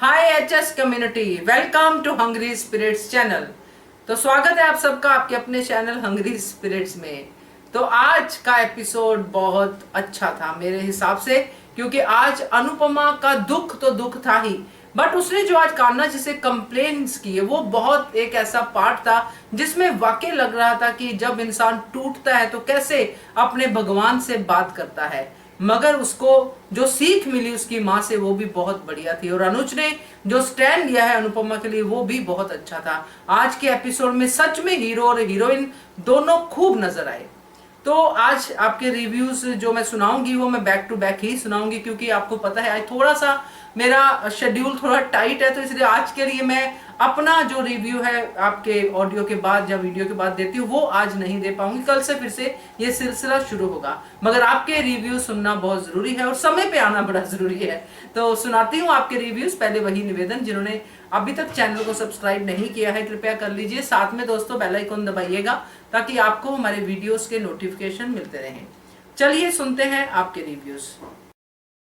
Hi HS community, welcome to Hungry Spirits channel. तो स्वागत है आप सबका आपके अपने चैनल हंग्री स्पिरिट्स में। तो आज का एपिसोड बहुत अच्छा था मेरे हिसाब से, क्योंकि आज अनुपमा का दुख तो दुख था ही, बट उसने जो आज कान्हा जी से कंप्लेन्स किए वो बहुत एक ऐसा पार्ट था जिसमें वाकई लग रहा था कि जब इंसान टूटता है तो कैसे अपने भगवान से बात करता है। मगर उसको जो सीख मिली उसकी माँ से वो भी बहुत बढ़िया थी, और अनुज ने जो स्टैंड लिया है अनुपमा के लिए वो भी बहुत अच्छा था। आज के एपिसोड में सच में हीरो और हीरोइन दोनों खूब नजर आए। तो आज आपके रिव्यूज जो मैं सुनाऊंगी वो मैं बैक टू बैक ही सुनाऊंगी, क्योंकि आपको पता है आज थोड़ा सा मेरा शेड्यूल थोड़ा टाइट है, तो इसलिए आज के लिए मैं अपना जो रिव्यू है आपके ऑडियो के बाद या वीडियो के बाद देती हूँ वो आज नहीं दे पाऊंगी। कल से फिर से ये सिलसिला शुरू होगा, मगर आपके रिव्यू सुनना बहुत जरूरी है और समय पे आना बड़ा जरूरी है। तो सुनाती हूँ आपके रिव्यूज। पहले वही निवेदन, जिन्होंने अभी तक चैनल को सब्सक्राइब नहीं किया है कृपया कर लीजिए, साथ में दोस्तों बेल आइकन दबाइएगा ताकि आपको हमारे वीडियोस के नोटिफिकेशन मिलते रहें। चलिए सुनते हैं आपके रिव्यूज।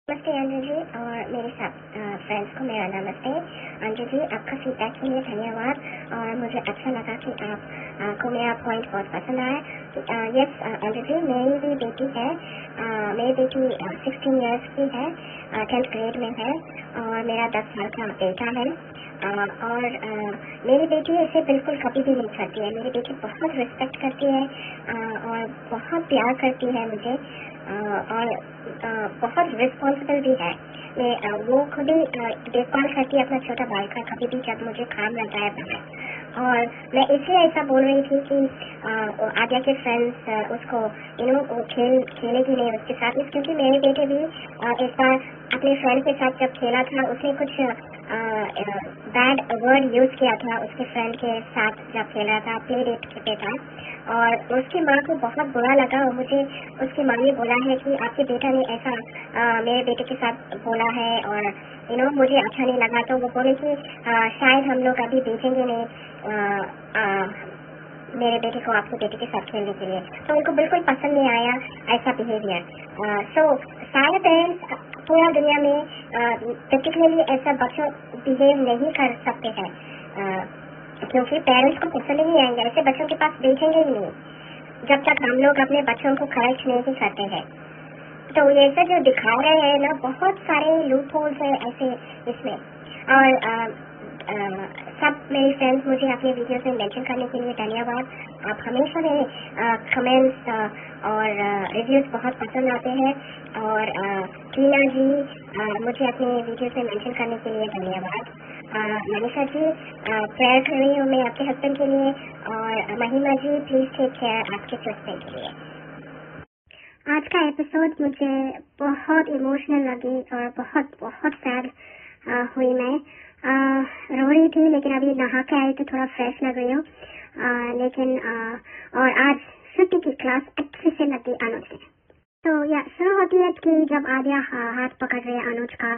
नमस्ते अंजू जी और मेरे सब फ्रेंड्स को मेरा नमस्ते। अंजू जी, आपका फीडबैक के लिए धन्यवाद और मुझे अच्छा लगा कि आपको मेरा पॉइंट बहुत पसंद आया। यस अंजू जी, मेरी भी बेटी है। मेरी बेटी 16 इयर्स की है, 10th ग्रेड में है और मेरा 10 साल का बेटा है। और मेरी बेटी इसे बिल्कुल कभी भी नहीं करती है। मेरी बेटी बहुत रिस्पेक्ट करती है और बहुत प्यार करती है मुझे और बहुत रिस्पॉन्सिबल भी है। वो खुद ही देखभाल करती है अपना छोटा भाई का कभी भी जब मुझे काम रहता है बाहर। और मैं इसलिए ऐसा बोल रही थी कि आद्या के फ्रेंड्स उसको खेलेगी नहीं उसके साथ, क्योंकि मेरे बेटे भी एक बार अपने फ्रेंड के साथ जब खेला था उसने कुछ बैड वर्ड यूज किया था उसके फ्रेंड के साथ जब खेल रहा था, प्ले डेट पे था, और उसकी माँ को बहुत बुरा लगा और मुझे उसकी माँ ने बोला है कि आपके बेटा ने ऐसा मेरे बेटे के साथ बोला है और मुझे अच्छा नहीं लगा। तो वो बोले कि शायद हम लोग अभी भेजेंगे नहीं मेरे बेटे को आपके बेटे के साथ खेलने के लिए। तो उनको बिल्कुल पसंद नहीं आया ऐसा बिहेवियर। सो सारे पेरेंट्स पूरा दुनिया में पर्टिकुलरली ऐसा बच्चों बिहेव नहीं कर सकते हैं, क्योंकि पेरेंट्स को पसंद नहीं आएंगे, ऐसे बच्चों के पास भेजेंगे ही नहीं जब तक हम लोग अपने बच्चों को करेक्ट नहीं करते हैं। तो ये सब जो दिखा रहे हैं ना, बहुत सारे लूप होल्स है ऐसे इसमें। और सब मेरे फ्रेंड्स मुझे अपने वीडियोस में मेंशन करने के लिए धन्यवाद। आप हमेशा मेरे कमेंट्स और रिव्यूज बहुत पसंद आते हैं। और टीना जी मुझे अपने वीडियोस में मेंशन करने के लिए धन्यवाद। मनीषा जी प्रेयर कर रही हूँ मैं आपके हस्बैंड के लिए। और महिमा जी प्लीज टेक केयर आपके हस्बैंड के लिए। आज का एपिसोड मुझे बहुत इमोशनल लगी और बहुत बहुत सैड हुई। मैं रो रही थी, लेकिन अभी नहा के आई तो थोड़ा फ्रेश लग रही हूँ। लेकिन और आज छुट्टी की क्लास अच्छे से लगी अनुज से। तो या शुरू होती है कि जब आद्या हाथ पकड़ रही है अनुज का,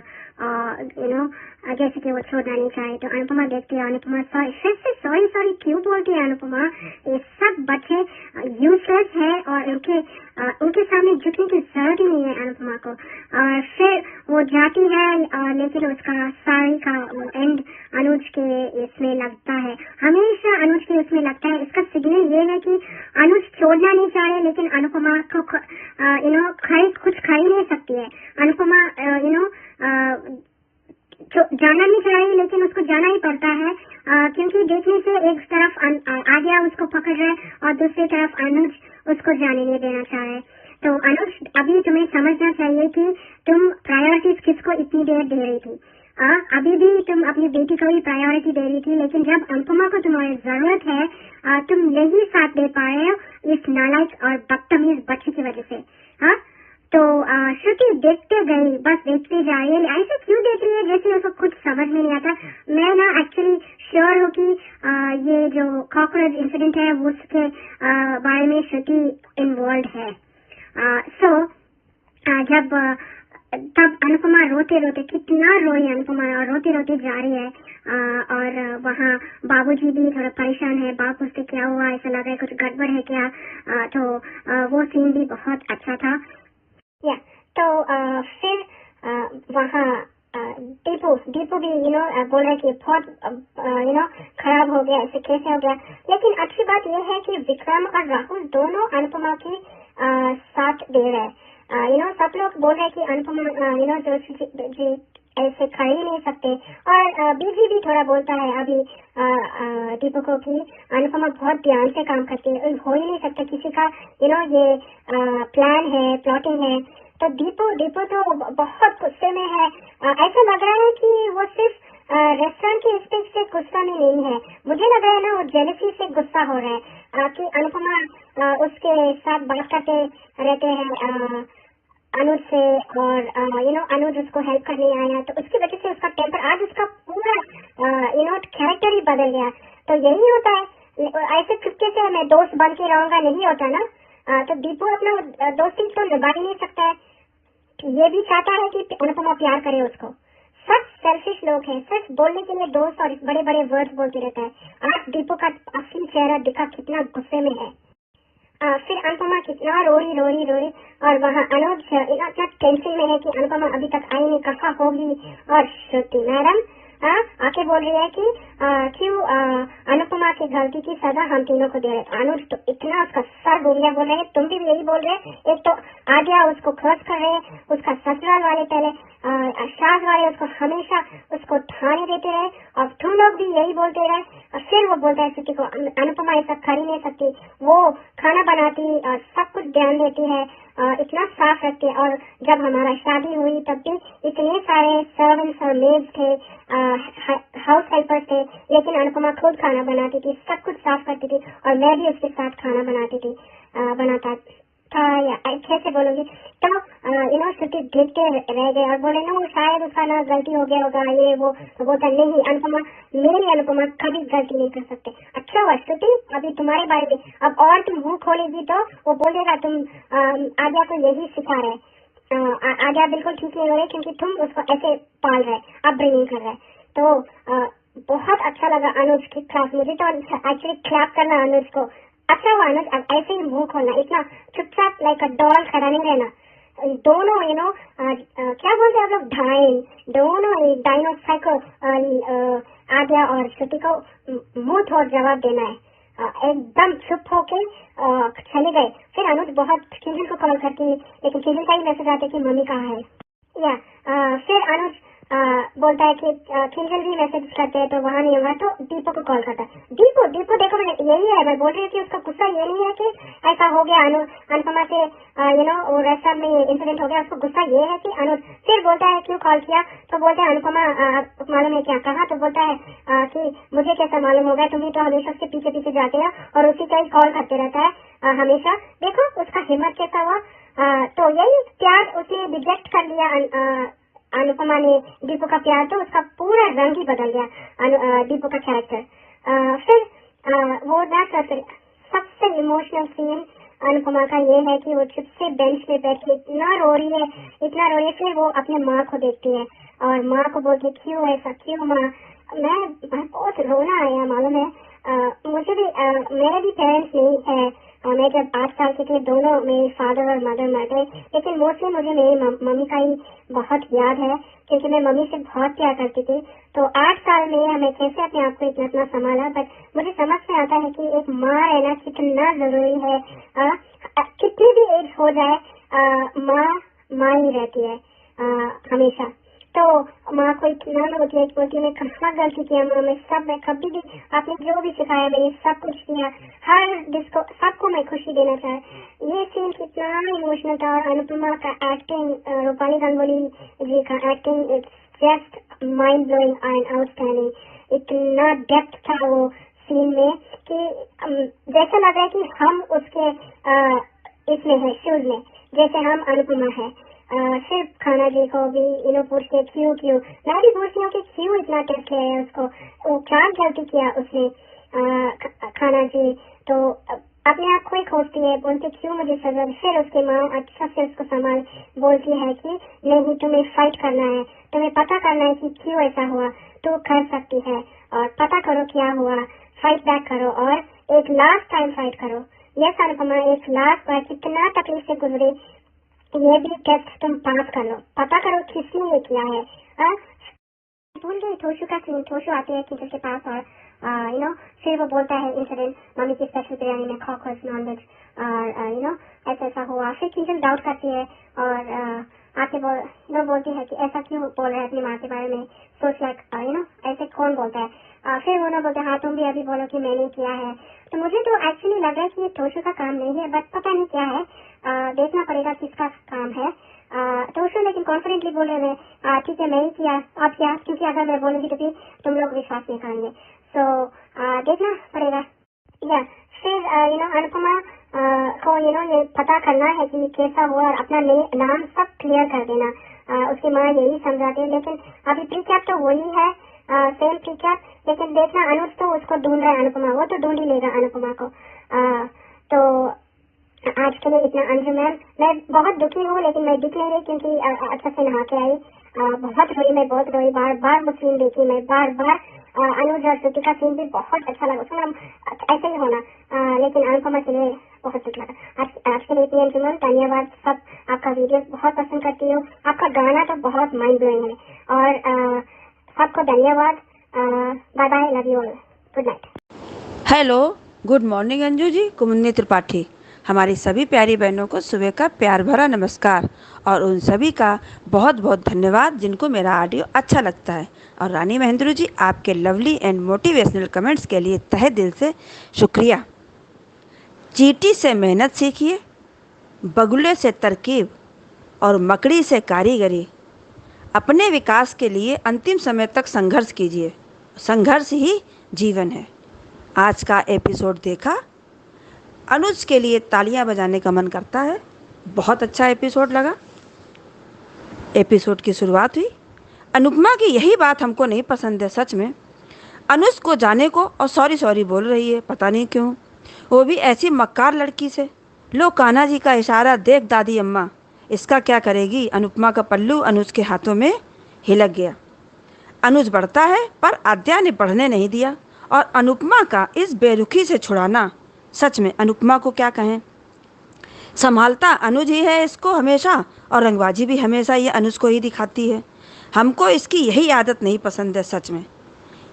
जैसे कि वो छोड़ना नहीं चाहे, तो अनुपमा देखती है, अनुपमा सॉरी सॉरी क्यों बोलती है अनुपमा, ये सब बच्चे यूजलेस है और उनके सामने झुकने की जरूरत ही नहीं है अनुपमा को। और फिर वो जाती है लेकिन उसका सारी का एंड अनुज के इसमें लगता है, हमेशा अनुज के इसमें लगता है। इसका सिग्नल ये है कि अनुज छोड़ना नहीं चाह रहे, लेकिन अनुपमा को कुछ खा ही नहीं सकती है। अनुपमा जाना नहीं चाह रही, लेकिन उसको जाना ही पड़ता है, क्योंकि देखने से एक तरफ आद्या उसको पकड़ रहा है और दूसरी तरफ अनुज उसको जाने नहीं देना चाह रहे। तो अनुज, अभी तुम्हें समझना चाहिए कि तुम प्रायोरिटीज किसको इतनी देर दे रही थी। अभी भी तुम अपनी बेटी को ही प्रायोरिटी दे रही थी, लेकिन जब अनुपमा को तुम्हारी जरूरत है तुम नहीं साथ दे पा रहे हो इस नालायक और बदतमीज बच्चे की वजह से। तो श्रुति देखते गई, बस देखते जा रही है। ऐसे क्यों देख रही है जैसे उसको कुछ समझ में नहीं आता। मैं ना एक्चुअली श्योर हूँ कि ये जो कॉकरोच इंसिडेंट है वो उसके बारे में श्रुति इन्वॉल्व है। जब तब अनुपमा रोते रोते, कितना रोई अनुपमा, और रोते रोते जा रही है। और वहाँ बाबूजी भी थोड़ा परेशान है, बाप उससे क्या हुआ, ऐसा लग रहा है कुछ गड़बड़ है क्या। तो वो सीन भी बहुत अच्छा था। तो फिर वहाँ दीपू भी बोल रहे कि बहुत खराब हो गया, ऐसे कैसे हो गया। लेकिन अच्छी बात यह है कि विक्रम और राहुल दोनों अनुपमा की साथ दे रहे हैं। सब लोग बोल रहे हैं कि अनुपमा जोशी जी ऐसे खा ही नहीं सकते। और बीजी भी थोड़ा बोलता है अभी दीपू को कि अनुपमा बहुत ध्यान से काम करती है, हो ही नहीं सकता किसी का ये प्लान है, प्लॉटिंग है। तो दीपू तो बहुत गुस्से में है। ऐसा लग रहा है कि वो सिर्फ रेस्टोरेंट के स्टेज से गुस्सा में नहीं है, मुझे लग रहा है ना वो जेलसी से गुस्सा हो रहा है कि अनुपमा उसके साथ बात करते रहते हैं अनुज से, और अनुज उसको हेल्प करने आया, तो उसकी वजह से उसका टेम्पर, आज उसका पूरा कैरेक्टर ही बदल गया। तो यही होता है, ऐसे चुपके से मैं दोस्त बन के रहूंगा नहीं होता ना। तो दीपू अपना दोस्ती तो निभा ही नहीं सकता है, ये भी चाहता है कि अनुपमा प्यार करे उसको। सच सेल्फिश लोग हैं, सच बोलने के लिए दोस्त और बड़े बड़े वर्ड्स बोलते रहता है। आज दीपू का असली चेहरा दिखा, कितना गुस्से में है। फिर अनुपमा कितना रोरी और वहाँ अनुज इतना टेंशन में है कि अनुपमा अभी तक आई नहीं, कहाँ होगी। और श्रुति मैडम आके बोल रही है कि क्यों अनुपमा की गलती की सजा हम तीनों को दे रहे। अनुज तो इतना उसका सर बोलिया बोल रहे हैं, तुम भी यही बोल रहे। एक तो आद्या उसको क्रॉस कर रहे, उसका ससुराल वाले पहले शाज वाले उसको हमेशा उसको ठाने देते रहे, और तुम लोग भी यही बोलते रहे। और फिर वो बोलता है श्रुति को अनुपमा ऐसा कर ही नहीं सकती, वो खाना बनाती और सब कुछ ध्यान देती है, इतना साफ रखती है। और जब हमारा शादी हुई तब भी इतने सारे सर्वेंट्स और मेड्स थे, हाउस हेल्पर्स थे, लेकिन अनुपमा खुद खाना बनाती थी, सब कुछ साफ करती थी, और मैं भी उसके साथ खाना बनाता था, या कैसे बोलूंगी। तो श्रुति देखते रह गए और बोले ना शायद उसका ना गलती हो गया होगा, ये वो बोलता नहीं अनुपमा, मेरी अनुपमा कभी गलती नहीं कर सकते। अच्छा हुआ श्रुति, अभी तुम्हारे बारे में अब और तुम मुंह खोलेगी तो वो बोलेगा तुम आद्या को यही सिखा रहे। आद्या बिल्कुल ठीक नहीं हो रही क्योंकि तुम उसको ऐसे पाल रहे, अपब्रिंगिंग कर रहे। तो बहुत अच्छा लगा अनुज की क्लास, मुझे तो एक्चुअली क्लैप करना अनुज को। अच्छा हुआ अनुज, अब ऐसे ही मुंह खोलना, इतना चुपचाप लाइक अ डॉल खड़ा नहीं रहना। दोनों क्या बोलते हैं आप लोग, दोनों डाइनो साइको आद्या और श्रुति को मुंह तोड़ जवाब देना है। एकदम चुप होके चले गए। फिर अनुज बहुत किंजल को कॉल करती, लेकिन किंजल का ही मैसेज आता है कि मम्मी कहाँ है। फिर अनुज बोलता है कि किंजल भी मैसेज करते हैं तो वहाँ नहीं होगा, तो दीपू को कॉल करता है। दीपू देखो मैंने यही है, मैं बोल रही हूँ कि उसका गुस्सा ये नहीं है कि ऐसा हो गया अनुपमा से वो रेस्टोरेंट में इंसिडेंट हो गया, उसको गुस्सा ये है कि अनुज। फिर बोलता है क्यों कॉल किया, तो बोलता है अनुपमा मालूम है क्या कहा, तो बोलता है कि मुझे कैसा मालूम होगा, तुम्हें तो हमेशा उसके पीछे पीछे जाते हो और उसी का ही कॉल करते रहता है हमेशा। देखो उसका हिम्मत कैसा हुआ। तो यही प्यार उसने रिजेक्ट कर लिया अनुपमा ने दीपू का प्यार, तो उसका पूरा रंग ही बदल गया दीपू का कैरेक्टर। फिर वो ना सबसे इमोशनल सीन अनुपमा का ये है कि वो चुप से बेंच पे बैठ के इतना रो रही है। फिर वो अपने माँ को देखती है और माँ को बोलती क्यों ऐसा, क्यों माँ। मैं बहुत रोना आया मालूम है। मुझे भी मेरे भी पेरेंट्स नहीं है, मैं जब 8 साल की थी दोनों मेरे फादर और मदर मर गए, लेकिन मोस्टली मुझे मेरी मम्मी का ही बहुत याद है क्योंकि मैं मम्मी से बहुत प्यार करती थी। तो 8 साल में हमें कैसे अपने आप को इतना संभाला, बट मुझे समझ में आता है कि एक माँ रहना कितना जरूरी है। कितनी भी एज हो जाए माँ ही रहती है हमेशा। तो माँ को इतना होती है कि मैं कहाँ गलती किया माँ, मैं कभी भी आपने जो भी सिखाया मैंने सब कुछ किया, हर जिसको सबको मैं खुशी देना चाहे। ये सीन कितना इमोशनल था। और अनुपमा का एक्टिंग, रूपाली गांगुली जी का acting, it's just mind blowing and outstanding. इतना डेप्थ था वो सीन में कि जैसा लग रहा है कि हम उसके इसमें है शूज में, जैसे हम अनुपमा है। सिर्फ खाना जी को भी पूछते क्यों मैं भी पूछती हूँ कि क्यों इतना टेस्ट है उसको, वो क्या गलती किया उसने खाना जी। तो अपने आप को ही खोजती है, बोलती क्यों मुझे सजा। फिर उसकी माँ अच्छा से उसको संभाल बोलती है कि नहीं तुम्हें फाइट करना है, तुम्हें पता करना है कि क्यों ऐसा हुआ, तू कर सकती है और पता करो क्या हुआ, फाइट बैक करो और एक लास्ट टाइम फाइट करो। यस अनुपमा, एक लास्ट बार कितना तकलीफ से गुजरे, ये भी टेस्ट तुम पास कर लो, पता करो किसने ये किया है। भूल गई तोशु का सीन। तोशु आती है किंजल के पास और फिर वो बोलता है इंसिडेंट, मम्मी की स्पेशल बिरयानी में कॉकरोच नॉनवेज और ऐसा ऐसा हुआ। फिर किंजल डाउट करती है और आके बोलती है कि ऐसा क्यों बोल रहे हैं अपनी माँ के बारे में, सोच लाइक ऐसे कौन बोलता है। फिर वो ना बोलते हाँ तुम भी अभी बोलो कि मैंने किया है। तो मुझे तो एक्चुअली लग रहा है कि ये तोशु का काम नहीं है, बट पता नहीं क्या है, देखना पड़ेगा किसका काम है। तोशु लेकिन कॉन्फिडेंटली बोल रहे हैं ठीक है मैं ही किया, अब क्या, क्योंकि अगर मैं बोलूंगी तो फिर तुम लोग विश्वास नहीं करेंगे। सो देखना पड़ेगा। या फिर अनुपमा को ये पता करना है कि कैसा हुआ और अपना नाम सब क्लियर कर देना। उसकी माँ यही समझाती है, लेकिन अभी प्रीकैप तो वही है, सेम प्रीकैप, लेकिन देखना अनुज तो उसको ढूंढ रहा है अनुपमा, वो तो ढूंढ ही लेगा अनुपमा को। तो आज के लिए इतना। अंजू मैम मैं बहुत दुखी हूँ, लेकिन मैं दिख नहीं रही क्योंकि अच्छा से नहा के आई। बहुत रोई, मैं बहुत रोई, बार बार वो सीन देखी मैं, बार बार अनुज और श्रुति का सीन भी बहुत अच्छा लगा, उसमें ऐसे ही होना, लेकिन अनुपमा के लिए बहुत दुख लगा। आज के लिए इतनी अंजुमन, धन्यवाद सब। आपका वीडियो बहुत पसंद करती हूँ, आपका गाना तो बहुत माइंड ब्लोइंग है, और सबको धन्यवाद। Bye bye, love you all, good night. Hello, good morning Anju ji, Kumunni Tripathi. हमारी सभी प्यारी बहनों को सुबह का प्यार भरा नमस्कार, और उन सभी का बहुत बहुत धन्यवाद जिनको मेरा ऑडियो अच्छा लगता है। और रानी महेंद्रू जी, आपके लवली एंड मोटिवेशनल कमेंट्स के लिए तहे दिल से शुक्रिया। चींटी से मेहनत सीखिए, बगुले से तरकीब और मकड़ी से कारीगरी। अपने विकास के लिए अंतिम समय तक संघर्ष कीजिए, संघर्ष ही जीवन है। आज का एपिसोड देखा, अनुज के लिए तालियां बजाने का मन करता है। बहुत अच्छा एपिसोड लगा। एपिसोड की शुरुआत हुई, अनुपमा की यही बात हमको नहीं पसंद है सच में। अनुज को जाने को और सॉरी सॉरी बोल रही है, पता नहीं क्यों, वो भी ऐसी मक्कार लड़की से। लो कान्हा जी का इशारा देख दादी अम्मा, इसका क्या करेगी। अनुपमा का पल्लू अनुज के हाथों में हिलक गया। अनुज बढ़ता है पर आद्या ने बढ़ने नहीं दिया, और अनुपमा का इस बेरुखी से छुड़ाना, सच में अनुपमा को क्या कहें। संभालता अनुज ही है इसको हमेशा, और रंगबाजी भी हमेशा ये अनुज को ही दिखाती है। हमको इसकी यही आदत नहीं पसंद है सच में।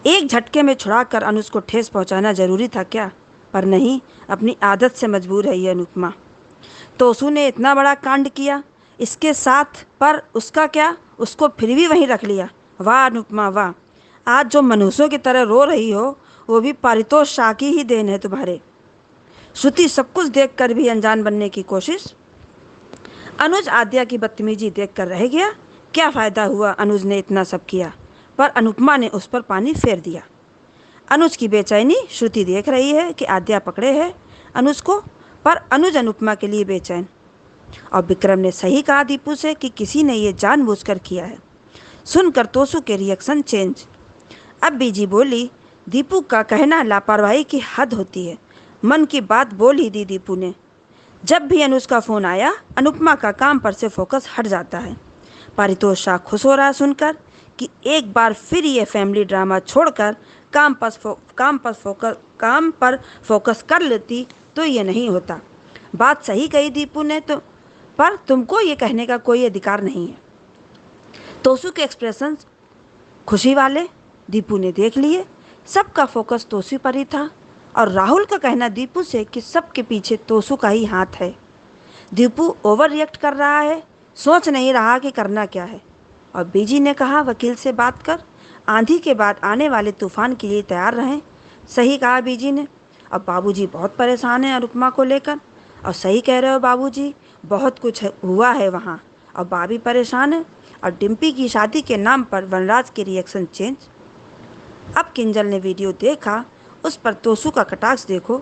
एक झटके में छुड़ाकर अनुज को ठेस पहुंचाना जरूरी था क्या, पर नहीं, अपनी आदत से मजबूर है ये अनुपमा। तोसू ने इतना बड़ा कांड किया इसके साथ, पर उसका क्या, उसको फिर भी वहीं रख लिया। वाह अनुपमा वाह, आज जो मनुष्यों की तरह रो रही हो वो भी पारितोष शाह की ही देन है तुम्हारे। श्रुति सब कुछ देखकर भी अनजान बनने की कोशिश। अनुज आद्या की बदतमीजी देखकर रह गया। क्या फ़ायदा हुआ अनुज ने इतना सब किया, पर अनुपमा ने उस पर पानी फेर दिया। अनुज की बेचैनी श्रुति देख रही है कि आद्या पकड़े है अनुज को, पर अनुज अनुपमा के लिए बेचैन। और विक्रम ने सही कहा दीपू से कि किसी ने ये जानबूझकर किया है। सुनकर तोसू के रिएक्शन चेंज। अब बीजी बोली, दीपू का कहना लापरवाही की हद होती है, मन की बात बोल ही दी दीपू ने। जब भी अनुज का फ़ोन आया अनुपमा का काम पर से फोकस हट जाता है। पारितोष शाह खुश हो रहा सुनकर कि एक बार फिर ये फैमिली ड्रामा छोड़कर काम पर फोकस कर लेती तो ये नहीं होता। बात सही कही दीपू ने तो, पर तुमको ये कहने का कोई अधिकार नहीं है। तोसू के एक्सप्रेशंस खुशी वाले दीपू ने देख लिए। सबका फोकस तोसू पर ही था, और राहुल का कहना दीपू से कि सबके पीछे तोसू का ही हाथ है। दीपू ओवर रिएक्ट कर रहा है, सोच नहीं रहा कि करना क्या है। और बीजी ने कहा वकील से बात कर, आंधी के बाद आने वाले तूफान के लिए तैयार रहें। सही कहा बीजी ने। अब बाबूजी बहुत परेशान हैं अनुपमा को लेकर, और सही कह रहे हो बाबूजी, बहुत कुछ हुआ है वहाँ, और बाबी परेशान है। और डिम्पी की शादी के नाम पर वनराज के रिएक्शन चेंज। अब किंजल ने वीडियो देखा, उस पर तोसू का कटाक्ष देखो।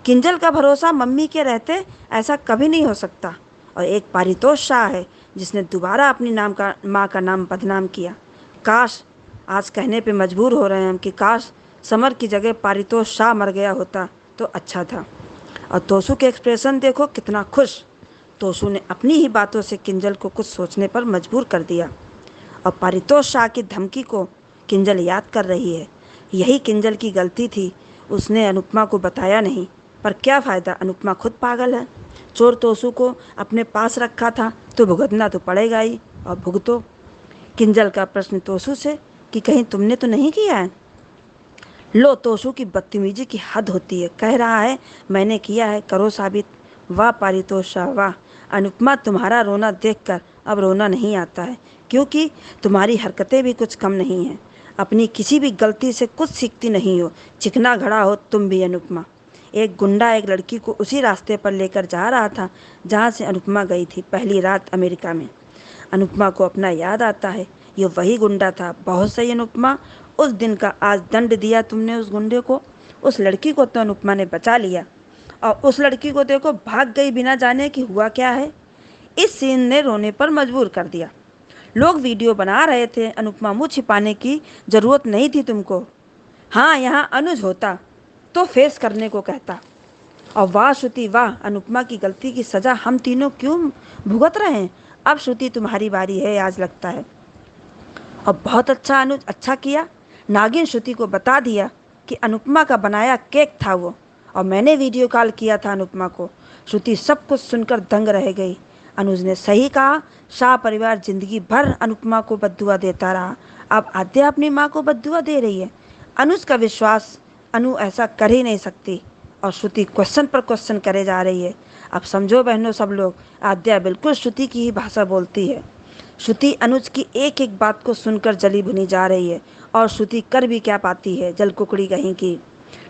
किंजल का भरोसा मम्मी के रहते ऐसा कभी नहीं हो सकता। और एक पारितोष शाह है जिसने दोबारा अपनी माँ का नाम बदनाम किया। काश, आज कहने पे मजबूर हो रहे हैं हम कि काश समर की जगह पारितोष शाह मर गया होता तो अच्छा था। और तोसू के एक्सप्रेशन देखो, कितना खुश। तोसू ने अपनी ही बातों से किंजल को कुछ सोचने पर मजबूर कर दिया। और पारितोष शाह की धमकी को किंजल याद कर रही है। यही किंजल की गलती थी, उसने अनुपमा को बताया नहीं। पर क्या फ़ायदा, अनुपमा खुद पागल है। चोर तोसू को अपने पास रखा था तो भुगतना तो पड़ेगा ही, और भुगतो। किंजल का प्रश्न तोसू से, कि कहीं तुमने तो नहीं किया है। लो, तोशु की बदतमीजी की हद होती है। कह रहा है मैंने किया है, करो साबित। वाह पारितोषा वाह। अनुपमा, तुम्हारा रोना देखकर अब रोना नहीं आता है, क्योंकि तुम्हारी हरकतें भी कुछ कम नहीं हैं। अपनी किसी भी गलती से कुछ सीखती नहीं हो। चिकना घड़ा हो तुम भी अनुपमा। एक गुंडा एक लड़की को उसी रास्ते पर लेकर जा रहा था जहाँ से अनुपमा गई थी पहली रात अमेरिका में। अनुपमा को अपना याद आता है। ये वही गुंडा था। बहुत सही अनुपमा, उस दिन का आज दंड दिया तुमने उस गुंडे को। उस लड़की को तो अनुपमा ने बचा लिया, और उस लड़की को देखो भाग गई बिना जाने कि हुआ क्या है। इस सीन ने रोने पर मजबूर कर दिया। लोग वीडियो बना रहे थे। अनुपमा, मुँह छिपाने की जरूरत नहीं थी तुमको। हाँ, यहाँ अनुज होता तो फेस करने को कहता। और वाह श्रुति वाह, अनुपमा की गलती की सजा हम तीनों क्यों भुगत रहे हैं। अब श्रुति तुम्हारी बारी है आज लगता है। और बहुत अच्छा अनुज, अच्छा किया। नागिन श्रुति को बता दिया कि अनुपमा का बनाया केक था वो, और मैंने वीडियो कॉल किया था अनुपमा को। श्रुति सब कुछ सुनकर दंग रह गई। अनुज ने सही कहा। शाह परिवार जिंदगी भर अनुपमा को बद्दुआ देता रहा, अब आद्या अपनी माँ को बद्दुआ दे रही है। अनुज का विश्वास, अनु ऐसा कर ही नहीं सकती। और श्रुति क्वेश्चन पर क्वेश्चन करे जा रही है। अब समझो बहनों सब लोग, आद्या बिल्कुल श्रुति की ही भाषा बोलती है। श्रुति अनुज की एक एक बात को सुनकर जली भुनी जा रही है। और श्रुति कर भी क्या पाती है, जल कुकड़ी कहीं की।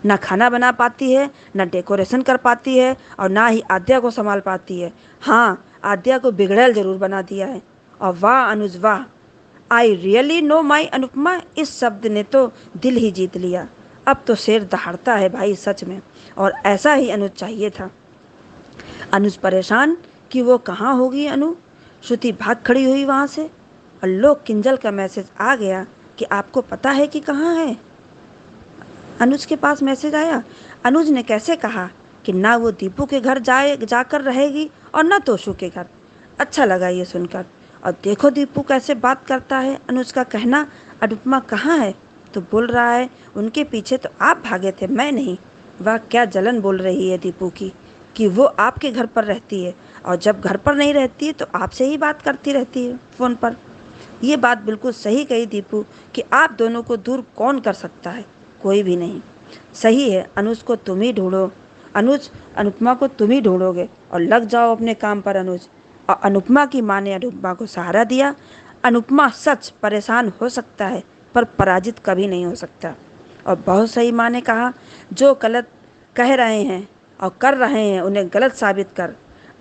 ना खाना बना पाती है, ना डेकोरेशन कर पाती है, और ना ही आद्या को संभाल पाती है। हाँ, आद्या को बिगड़ैल जरूर बना दिया है। और वाह अनुज वाह, I really know my Anupama, इस शब्द ने तो दिल ही जीत लिया। अब तो शेर दहाड़ता है भाई सच में, और ऐसा ही अनुज चाहिए था। अनुज परेशान कि वो कहाँ होगी अनु। श्रुति भाग खड़ी हुई वहाँ से। और लोग किंजल का मैसेज आ गया कि आपको पता है कि कहाँ है। अनुज के पास मैसेज आया। अनुज ने कैसे कहा कि ना वो दीपू के घर जाकर रहेगी और ना तोशु के घर। अच्छा लगा ये सुनकर। और देखो दीपू कैसे बात करता है। अनुज का कहना अनुपमा कहाँ है तो बोल रहा है उनके पीछे तो आप भागे थे, मैं नहीं। वह क्या जलन बोल रही है दीपू की कि वो आपके घर पर रहती है, और जब घर पर नहीं रहती है तो आपसे ही बात करती रहती है फ़ोन पर। ये बात बिल्कुल सही कही दीपू कि आप दोनों को दूर कौन कर सकता है, कोई भी नहीं। सही है, अनुज को तुम ही ढूंढो। अनुज, अनुपमा को तुम ही ढूंढोगे, और लग जाओ अपने काम पर अनुज। और अनुपमा की माँ ने अनुपमा को सहारा दिया। अनुपमा सच परेशान हो सकता है, पर पराजित कभी नहीं हो सकता। और बहुत सही माँ ने कहा, जो गलत कह रहे हैं और कर रहे हैं उन्हें गलत साबित कर,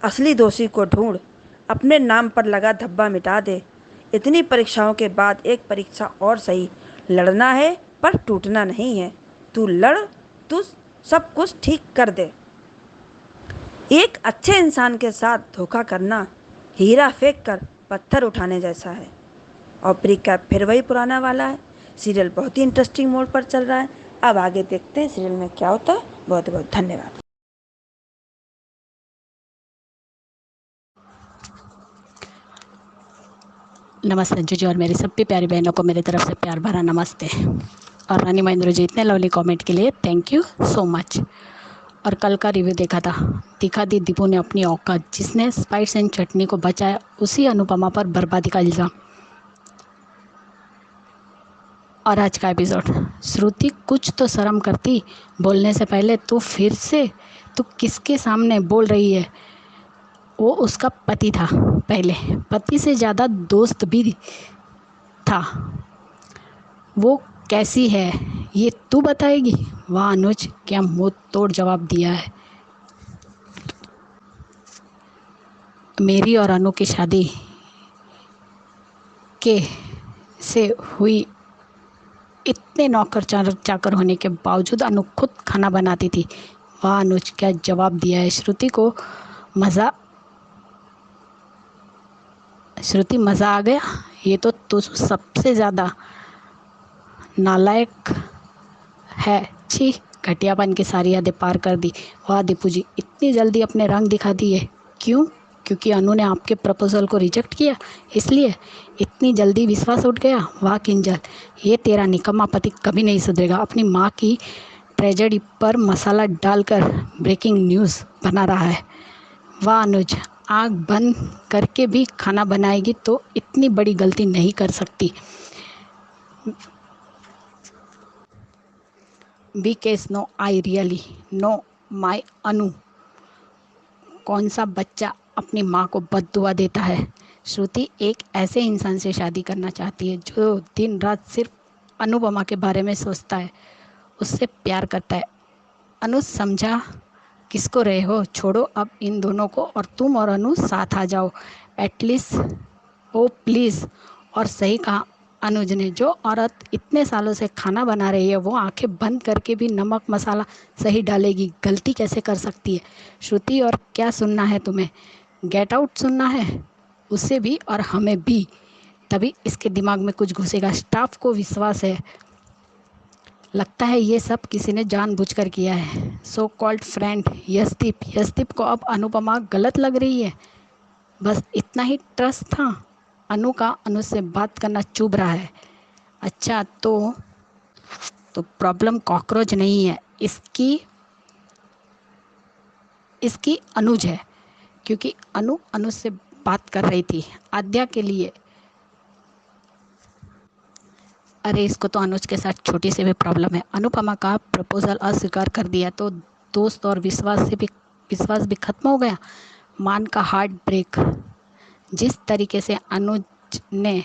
असली दोषी को ढूंढ, अपने नाम पर लगा धब्बा मिटा दे। इतनी परीक्षाओं के बाद एक परीक्षा और सही, लड़ना है पर टूटना नहीं है। तू लड़, तू सब कुछ ठीक कर दे। एक अच्छे इंसान के साथ धोखा करना हीरा फेंक कर पत्थर उठाने जैसा है। और प्रीकैप फिर वही पुराना वाला है। सीरियल बहुत ही इंटरेस्टिंग मोड पर चल रहा है। अब आगे देखते हैं सीरियल में क्या होता है। बहुत बहुत धन्यवाद। नमस्ते अंजू जी और मेरी सभी प्यारी बहनों को मेरी तरफ से प्यार भरा नमस्ते। और रानी महेंद्र जी इतने लवली कमेंट के लिए थैंक यू सो मच। और कल का रिव्यू देखा था, दिखा दी दीपू ने अपनी औकात, जिसने स्पाइस एंड चटनी को बचाया उसी अनुपमा पर बर्बादी का इल्ज़ाम। और आज का एपिसोड, श्रुति कुछ तो शर्म करती, बोलने से पहले तू फिर से तू किसके सामने बोल रही है। वो उसका पति था, पहले पति से ज़्यादा दोस्त भी था। वो कैसी है ये तू बताएगी। वाह अनुज, क्या मुंह तोड़ जवाब दिया है। मेरी और अनु की शादी के से हुई, इतने नौकर चाकर होने के बावजूद अनु खुद खाना बनाती थी। वाह अनुज, क्या जवाब दिया है। श्रुति मज़ा आ गया। ये तो तू सबसे ज़्यादा नालायक है। छी, घटियापन की सारी यादें पार कर दी। वाह दीपू जी, इतनी जल्दी अपने रंग दिखा दिए। क्यों? क्योंकि अनु ने आपके प्रपोजल को रिजेक्ट किया, इसलिए इतनी जल्दी विश्वास उठ गया। वाह किंजल, ये तेरा निकम्मा पति कभी नहीं सुधरेगा। अपनी माँ की ट्रेजेडी पर मसाला डालकर ब्रेकिंग न्यूज़ बना रहा है। वाह अनुज, आँख बंद करके भी खाना बनाएगी तो इतनी बड़ी गलती नहीं कर सकती। because no, I really know my अनु। कौन सा बच्चा अपनी माँ को बद्दुआ देता है? श्रुति एक ऐसे इंसान से शादी करना चाहती है जो दिन रात सिर्फ अनुपमा के बारे में सोचता है, उससे प्यार करता है। अनु समझा किसको रहे हो? छोड़ो अब इन दोनों को और तुम और अनु साथ आ जाओ एटलीस्ट। O please. और सही कहा अनुज ने, जो औरत इतने सालों से खाना बना रही है वो आंखें बंद करके भी नमक मसाला सही डालेगी, गलती कैसे कर सकती है? श्रुति और क्या सुनना है तुम्हें? गेट आउट सुनना है? उसे भी और हमें भी। तभी इसके दिमाग में कुछ घुसेगा। स्टाफ को विश्वास है, लगता है ये सब किसी ने जानबूझकर किया है। So called friend Yashdeep. Yashdeep को अब अनुपमा गलत लग रही है, बस इतना ही ट्रस्ट था। अनु का अनु से बात करना चुभ रहा है। अच्छा तो प्रॉब्लम कॉकरोच नहीं है, इसकी अनुज है, क्योंकि अनु से बात कर रही थी आद्या के लिए। अरे इसको तो अनुज के साथ छोटी सी भी प्रॉब्लम है। अनुपमा का प्रपोजल अस्वीकार कर दिया तो दोस्त और विश्वास भी खत्म हो गया। मान का हार्ट ब्रेक। जिस तरीके से अनुज ने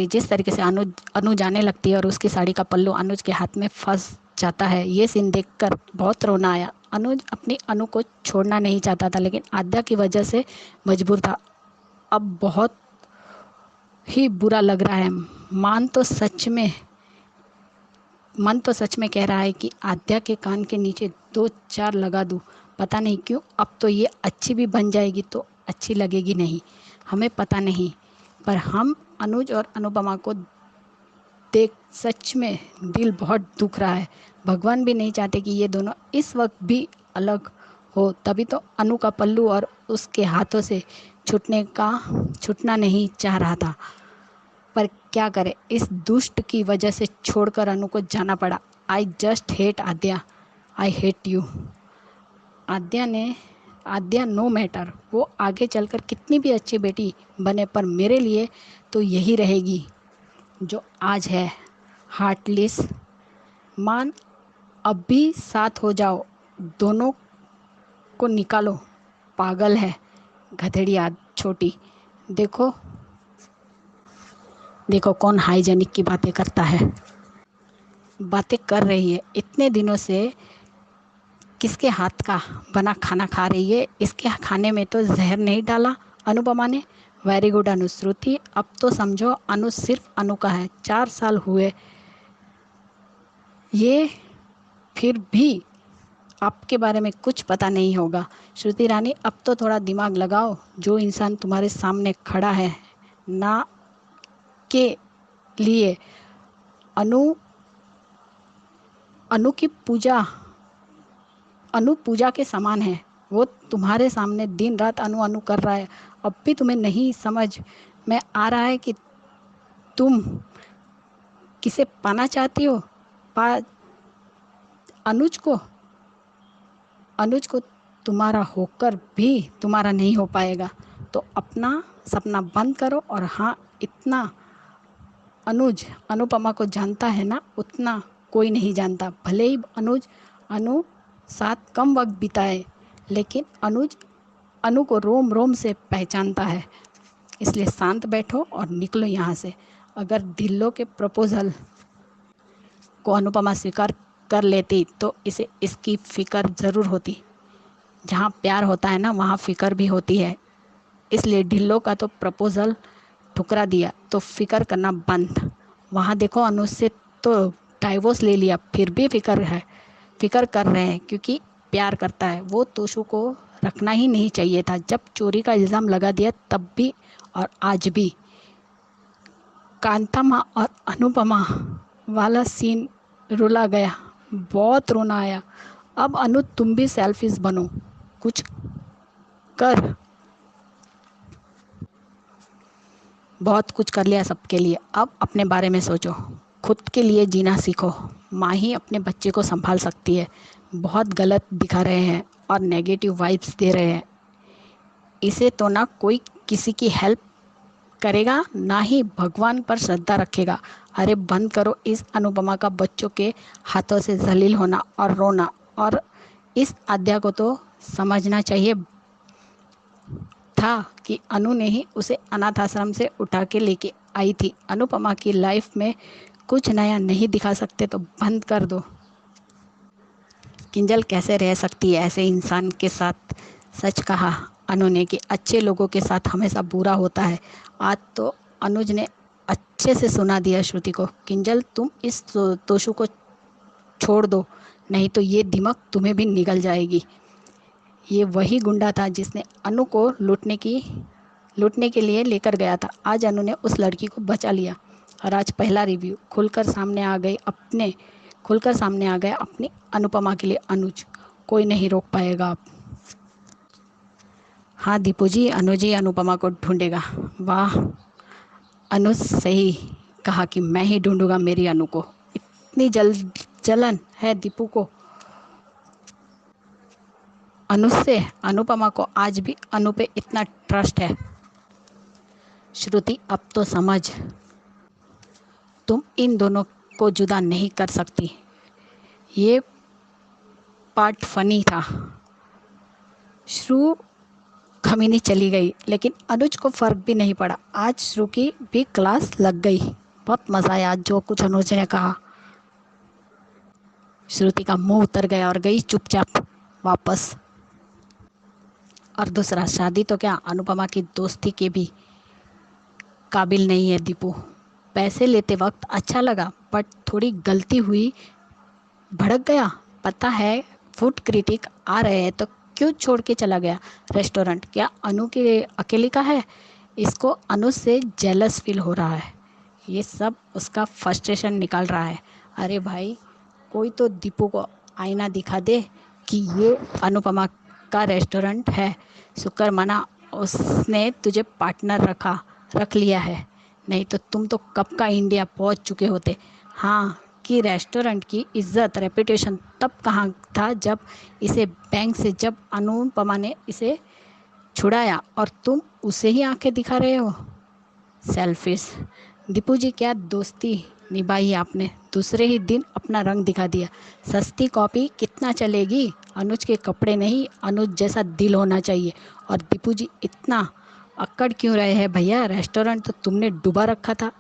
जिस तरीके से अनु जाने लगती है और उसकी साड़ी का पल्लू अनुज के हाथ में फंस जाता है, ये सीन देखकर बहुत रोना आया। अनुज अपनी अनु को छोड़ना नहीं चाहता था, लेकिन आद्या की वजह से मजबूर था। अब बहुत ही बुरा लग रहा है। मन तो सच में कह रहा है कि आद्या के कान के नीचे 2-4 लगा दूं। पता नहीं क्यों अब तो ये अच्छी भी बन जाएगी तो अच्छी लगेगी नहीं, हमें पता नहीं। पर हम अनुज और अनुपमा को देख सच में दिल बहुत दुख रहा है। भगवान भी नहीं चाहते कि ये दोनों इस वक्त भी अलग हो। तभी तो अनु का पल्लू और उसके हाथों से छूटना नहीं चाह रहा था। पर क्या करे, इस दुष्ट की वजह से छोड़कर अनु को जाना पड़ा। I just hate Aadya, I hate you. Aadya no matter, वो आगे चलकर कितनी भी अच्छी बेटी बने, पर मेरे लिए तो यही रहेगी जो आज है, हार्टलेस। मान अब भी साथ हो जाओ, दोनों को निकालो। पागल है गधेड़ी छोटी। देखो कौन हाइजेनिक की बातें कर रही है। इतने दिनों से किसके हाथ का बना खाना खा रही है? इसके खाने में तो जहर नहीं डाला अनुपमा ने। वेरी गुड अनु। श्रुति अब तो समझो अनु सिर्फ अनु का है। 4 साल हुए ये, फिर भी आपके बारे में कुछ पता नहीं होगा। श्रुति रानी अब तो थोड़ा दिमाग लगाओ। जो इंसान तुम्हारे सामने खड़ा है ना के लिए अनु पूजा के समान है। वो तुम्हारे सामने दिन रात अनु कर रहा है। अब भी तुम्हें नहीं समझ में आ रहा है कि तुम किसे पाना चाहती हो? अनुज को तुम्हारा होकर भी तुम्हारा नहीं हो पाएगा। तो अपना सपना बंद करो। और हाँ, इतना अनुज अनुपमा को जानता है ना, उतना कोई नहीं जानता। भले ही अनु साथ कम वक्त बिताए, लेकिन अनुज अनु को रोम रोम से पहचानता है। इसलिए शांत बैठो और निकलो यहाँ से। अगर ढिल्लो के प्रपोजल को अनुपमा स्वीकार कर लेती तो इसे इसकी फिक्र ज़रूर होती। जहाँ प्यार होता है ना, वहाँ फिक्र भी होती है। इसलिए ढिल्लो का तो प्रपोजल ठुकरा दिया तो फिक्र करना बंद। वहाँ देखो अनुज से तो डाइवोर्स ले लिया, फिर भी फिक्र कर रहे हैं क्योंकि प्यार करता है। वो तोशु को रखना ही नहीं चाहिए था। जब चोरी का इल्ज़ाम लगा दिया तब भी और आज भी। कांतामा और अनुपमा वाला सीन रुला गया, बहुत रोना आया। अब अनु तुम भी सेल्फिश बनो, कुछ कर। बहुत कुछ कर लिया सबके लिए, अब अपने बारे में सोचो। खुद के लिए जीना सीखो। माँ ही अपने बच्चे को संभाल सकती है। बहुत गलत दिखा रहे हैं और नेगेटिव वाइब्स दे रहे हैं। इसे तो ना कोई किसी की हेल्प करेगा, ना ही भगवान पर श्रद्धा रखेगा। अरे बंद करो इस अनुपमा का बच्चों के हाथों से जलील होना और रोना। और इस आद्या को तो समझना चाहिए था कि अनु ने ही उसे अनाथ आश्रम से उठा के लेके आई थी। अनुपमा की लाइफ में कुछ नया नहीं दिखा सकते तो बंद कर दो। किंजल कैसे रह सकती है ऐसे इंसान के साथ। सच कहा अनु ने कि अच्छे लोगों के साथ हमेशा बुरा होता है। आज तो अनुज ने अच्छे से सुना दिया श्रुति को। किंजल तुम इस तोशु को छोड़ दो, नहीं तो ये दिमाग तुम्हें भी निगल जाएगी। ये वही गुंडा था जिसने अनु को लूटने के लिए लेकर गया था। आज अनु ने उस लड़की को बचा लिया और आज पहला रिव्यू खुलकर सामने आ गए अपनी अनुपमा के लिए। अनुज कोई नहीं रोक पाएगा अब। हाँ दीपू जी, अनुज ही अनुपमा को ढूंढेगा। वाह, अनुज सही कहा कि मैं ही ढूंढूंगा मेरी अनु को। इतनी जलन है दीपू को अनुज से। अनुपमा को आज भी अनु पे इतना ट्रस्ट है। श्रुति अब तो समझ, तुम इन दोनों को जुदा नहीं कर सकती। ये पार्ट फनी था। श्रु खमीनी चली गई लेकिन अनुज को फर्क भी नहीं पड़ा। आज श्रु की भी क्लास लग गई। बहुत मजा आया आज जो कुछ अनुज ने कहा। श्रुति का मुंह उतर गया और गई चुपचाप वापस। और दूसरा, शादी तो क्या अनुपमा की दोस्ती के भी काबिल नहीं है दीपू। पैसे लेते वक्त अच्छा लगा बट थोड़ी गलती हुई, भड़क गया। पता है फूड क्रिटिक आ रहे हैं तो क्यों छोड़ के चला गया रेस्टोरेंट। क्या अनु के अकेले का है? इसको अनु से जेलस फील हो रहा है। ये सब उसका फ्रस्ट्रेशन निकाल रहा है। अरे भाई, कोई तो दीपू को आईना दिखा दे कि ये अनुपमा का रेस्टोरेंट है। शुक्र मना उसने तुझे पार्टनर रख लिया है, नहीं तो तुम तो कब का इंडिया पहुंच चुके होते। हाँ, कि रेस्टोरेंट की इज्जत रेपुटेशन तब कहाँ था जब अनुपमा ने इसे छुड़ाया और तुम उसे ही आंखें दिखा रहे हो। सेल्फिश। दीपू जी, क्या दोस्ती निभाई आपने, दूसरे ही दिन अपना रंग दिखा दिया। सस्ती कॉपी कितना चलेगी। अनुज के कपड़े नहीं, अनुज जैसा दिल होना चाहिए। और दीपू जी इतना अक्कड़ क्यों रहे हैं भैया। रेस्टोरेंट तो तुमने डुबा रखा था।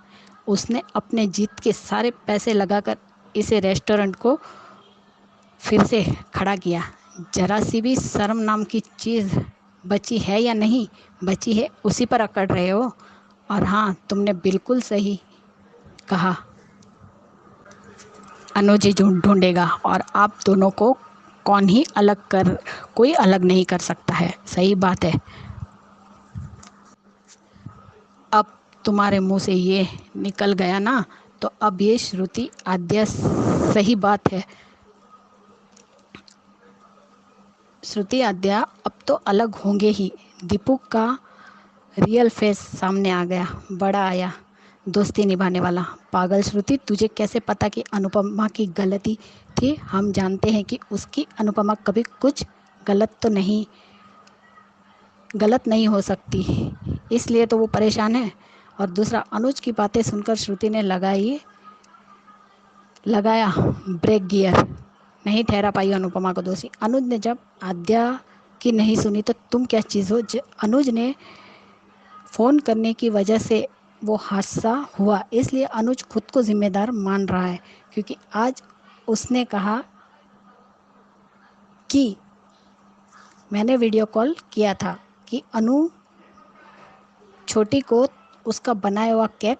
उसने अपने जीत के सारे पैसे लगाकर इसे रेस्टोरेंट को फिर से खड़ा किया। जरा सी भी शर्म नाम की चीज़ बची है या नहीं बची है, उसी पर अकड़ रहे हो। और हाँ, तुमने बिल्कुल सही कहा, अनुज ही ढूंढेगा और आप दोनों को कोई अलग नहीं कर सकता है। सही बात है। अब तुम्हारे मुंह से ये निकल गया ना, तो अब ये श्रुति आद्या सही बात है। श्रुति आद्या अब तो अलग होंगे ही। दीपू का रियल फेस सामने आ गया। बड़ा आया दोस्ती निभाने वाला। पागल श्रुति, तुझे कैसे पता कि अनुपमा की गलती थी। हम जानते हैं कि उसकी अनुपमा कभी कुछ गलत नहीं हो सकती, इसलिए तो वो परेशान है। और दूसरा, अनुज की बातें सुनकर श्रुति ने लगाया ब्रेक गियर। नहीं ठहरा पाई अनुपमा को दोषी। अनुज ने जब आद्या की नहीं सुनी तो तुम क्या चीज़ हो। अनुज ने फ़ोन करने की वजह से वो हादसा हुआ, इसलिए अनुज खुद को जिम्मेदार मान रहा है, क्योंकि आज उसने कहा कि मैंने वीडियो कॉल किया था कि अनु छोटी को उसका बनाया हुआ केक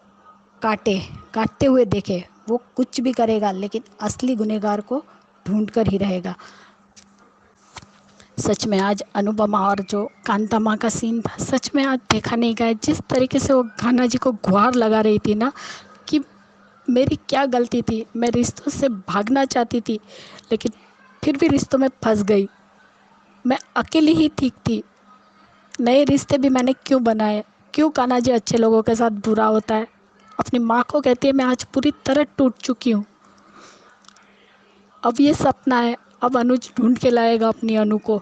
काटते हुए देखे। वो कुछ भी करेगा लेकिन असली गुनहगार को ढूंढ कर ही रहेगा। सच में आज अनुपमा और जो कांता माँ का सीन था, सच में आज देखा नहीं गया। जिस तरीके से वो कान्हा जी को गुहार लगा रही थी ना कि मेरी क्या गलती थी, मैं रिश्तों से भागना चाहती थी लेकिन फिर भी रिश्तों में फंस गई। मैं अकेली ही ठीक थी। नए रिश्ते भी मैंने क्यों बनाए। क्यों कान्हा जी अच्छे लोगों के साथ बुरा होता है। अपनी माँ को कहती है मैं आज पूरी तरह टूट चुकी हूँ। अब ये सपना है, अब अनुज ढूंढ के लाएगा अपनी अनु को।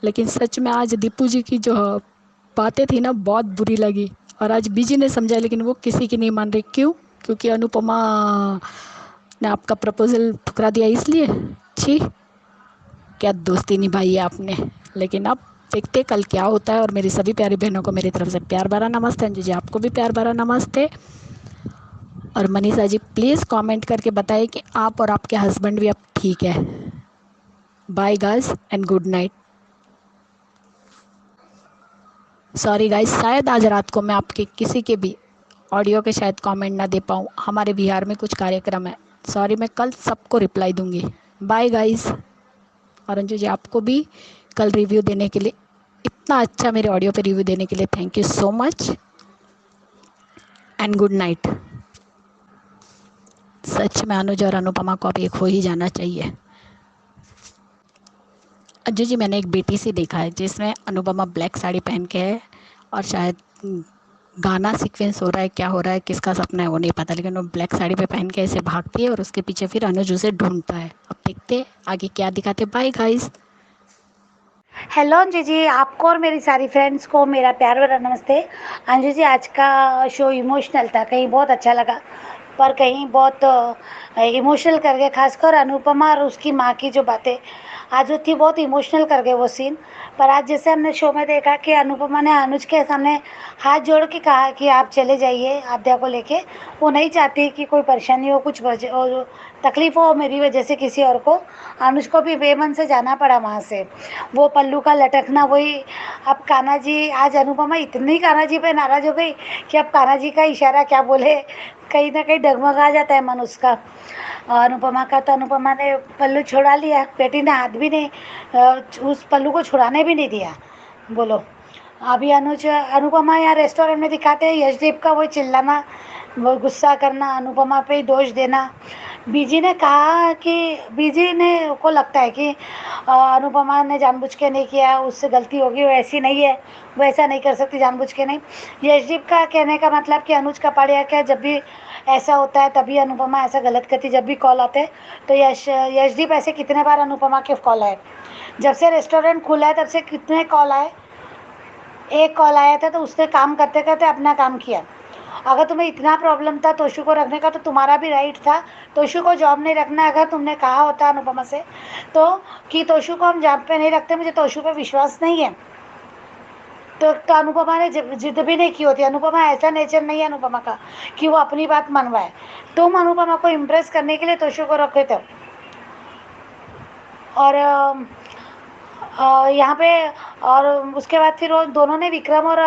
लेकिन सच में आज दीपू जी की जो बातें थी ना बहुत बुरी लगी, और आज बीजी ने समझा लेकिन वो किसी की नहीं मान रही। क्यों? क्योंकि अनुपमा ने आपका प्रपोजल ठुकरा दिया इसलिए। छी, क्या दोस्ती निभाई है आपने। लेकिन अब देखते कल क्या होता है। और मेरी सभी प्यारी बहनों को मेरी तरफ से प्यार भरा नमस्ते। अंजू जी आपको भी प्यार भरा नमस्ते। और मनीषा जी प्लीज़ कमेंट करके बताइए कि आप और आपके हस्बैंड भी अब ठीक है। Bye guys and good night. Sorry guys, शायद आज रात को मैं आपके किसी के भी ऑडियो के शायद कमेंट ना दे पाऊँ, हमारे बिहार में कुछ कार्यक्रम है। सॉरी, मैं कल सबको रिप्लाई दूंगी। Bye guys. और अंजू जी आपको भी कल रिव्यू देने के लिए, इतना अच्छा मेरे ऑडियो पे रिव्यू देने के लिए thank you so much and good night. सच में अनुज और अनुपमा को अब एक हो ही जाना चाहिए। अंजू जी मैंने एक बेटी सी देखा है जिसमें अनुपमा ब्लैक साड़ी पहन के है, और शायद गाना सीक्वेंस हो रहा है, क्या हो रहा है, किसका सपना है वो नहीं पता, लेकिन वो ब्लैक साड़ी पे पहन के ऐसे भागती है और उसके पीछे फिर अनुज उसे ढूंढता है। अब देखते हैं आगे क्या दिखाते। Bye guys. Hello Anju ji, आपको और मेरी सारी फ्रेंड्स को मेरा प्यार भरा नमस्ते। अंजू जी आज का शो इमोशनल था, कहीं बहुत अच्छा लगा पर कहीं बहुत इमोशनल कर गए, खासकर अनुपमा और उसकी माँ की जो बातें आज जो थी बहुत इमोशनल कर गए वो सीन। पर आज जैसे हमने शो में देखा कि अनुपमा ने अनुज के सामने हाथ जोड़ के कहा कि आप चले जाइए आद्या को लेके, वो नहीं चाहती कि कोई परेशानी हो, कुछ तकलीफ हो मेरी वजह से किसी और को। अनुज को भी बेमन से जाना पड़ा वहाँ से, वो पल्लू का लटकना वही। अब कान्हा जी, आज अनुपमा इतनी कान्हा जी पे नाराज हो गई कि अब कान्हा जी का इशारा क्या बोले, कहीं ना कहीं डगमगा जाता है मन उसका अनुपमा का। तो अनुपमा ने पल्लू छुड़ा लिया, बेटी ने हाथ भी नहीं उस पल्लू को छुड़ाने भी नहीं दिया। बोलो अभी अनुपमा यहाँ रेस्टोरेंट में दिखाते हैं यशदीप का वो चिल्लाना, वो गुस्सा करना, अनुपमा पे ही दोष देना। बीजी ने कहा कि बीजी ने को लगता है कि अनुपमा ने जानबूझ के नहीं किया, उससे गलती होगी, वो ऐसी नहीं है, वो ऐसा नहीं कर सकती जानबूझ के नहीं। यशदीप का कहने का मतलब कि अनुज कपाड़िया क्या जब भी ऐसा होता है तभी अनुपमा ऐसा गलत करती, जब भी कॉल आते हैं तो यशदीप ऐसे कितने बार अनुपमा के कॉल आए, जब से रेस्टोरेंट खुला है तब से कितने कॉल आए। एक कॉल आया था तो उसने काम करते करते अपना काम किया। अगर तुम्हें इतना प्रॉब्लम था तोशु को रखने का तो तुम्हारा भी राइट था, तोशु को जॉब नहीं रखना। अगर तुमने कहा होता अनुपमा से तो कि तोशु को हम जॉब पे नहीं रखते, मुझे तोशु पे विश्वास नहीं है, तो अनुपमा ने जिद भी नहीं की होती। अनुपमा ऐसा नेचर नहीं है अनुपमा का कि वो अपनी बात मनवाए। तुम अनुपमा को इम्प्रेस करने के लिए तोशु को रखे थे। और यहाँ पे और उसके बाद फिर वो दोनों ने विक्रम और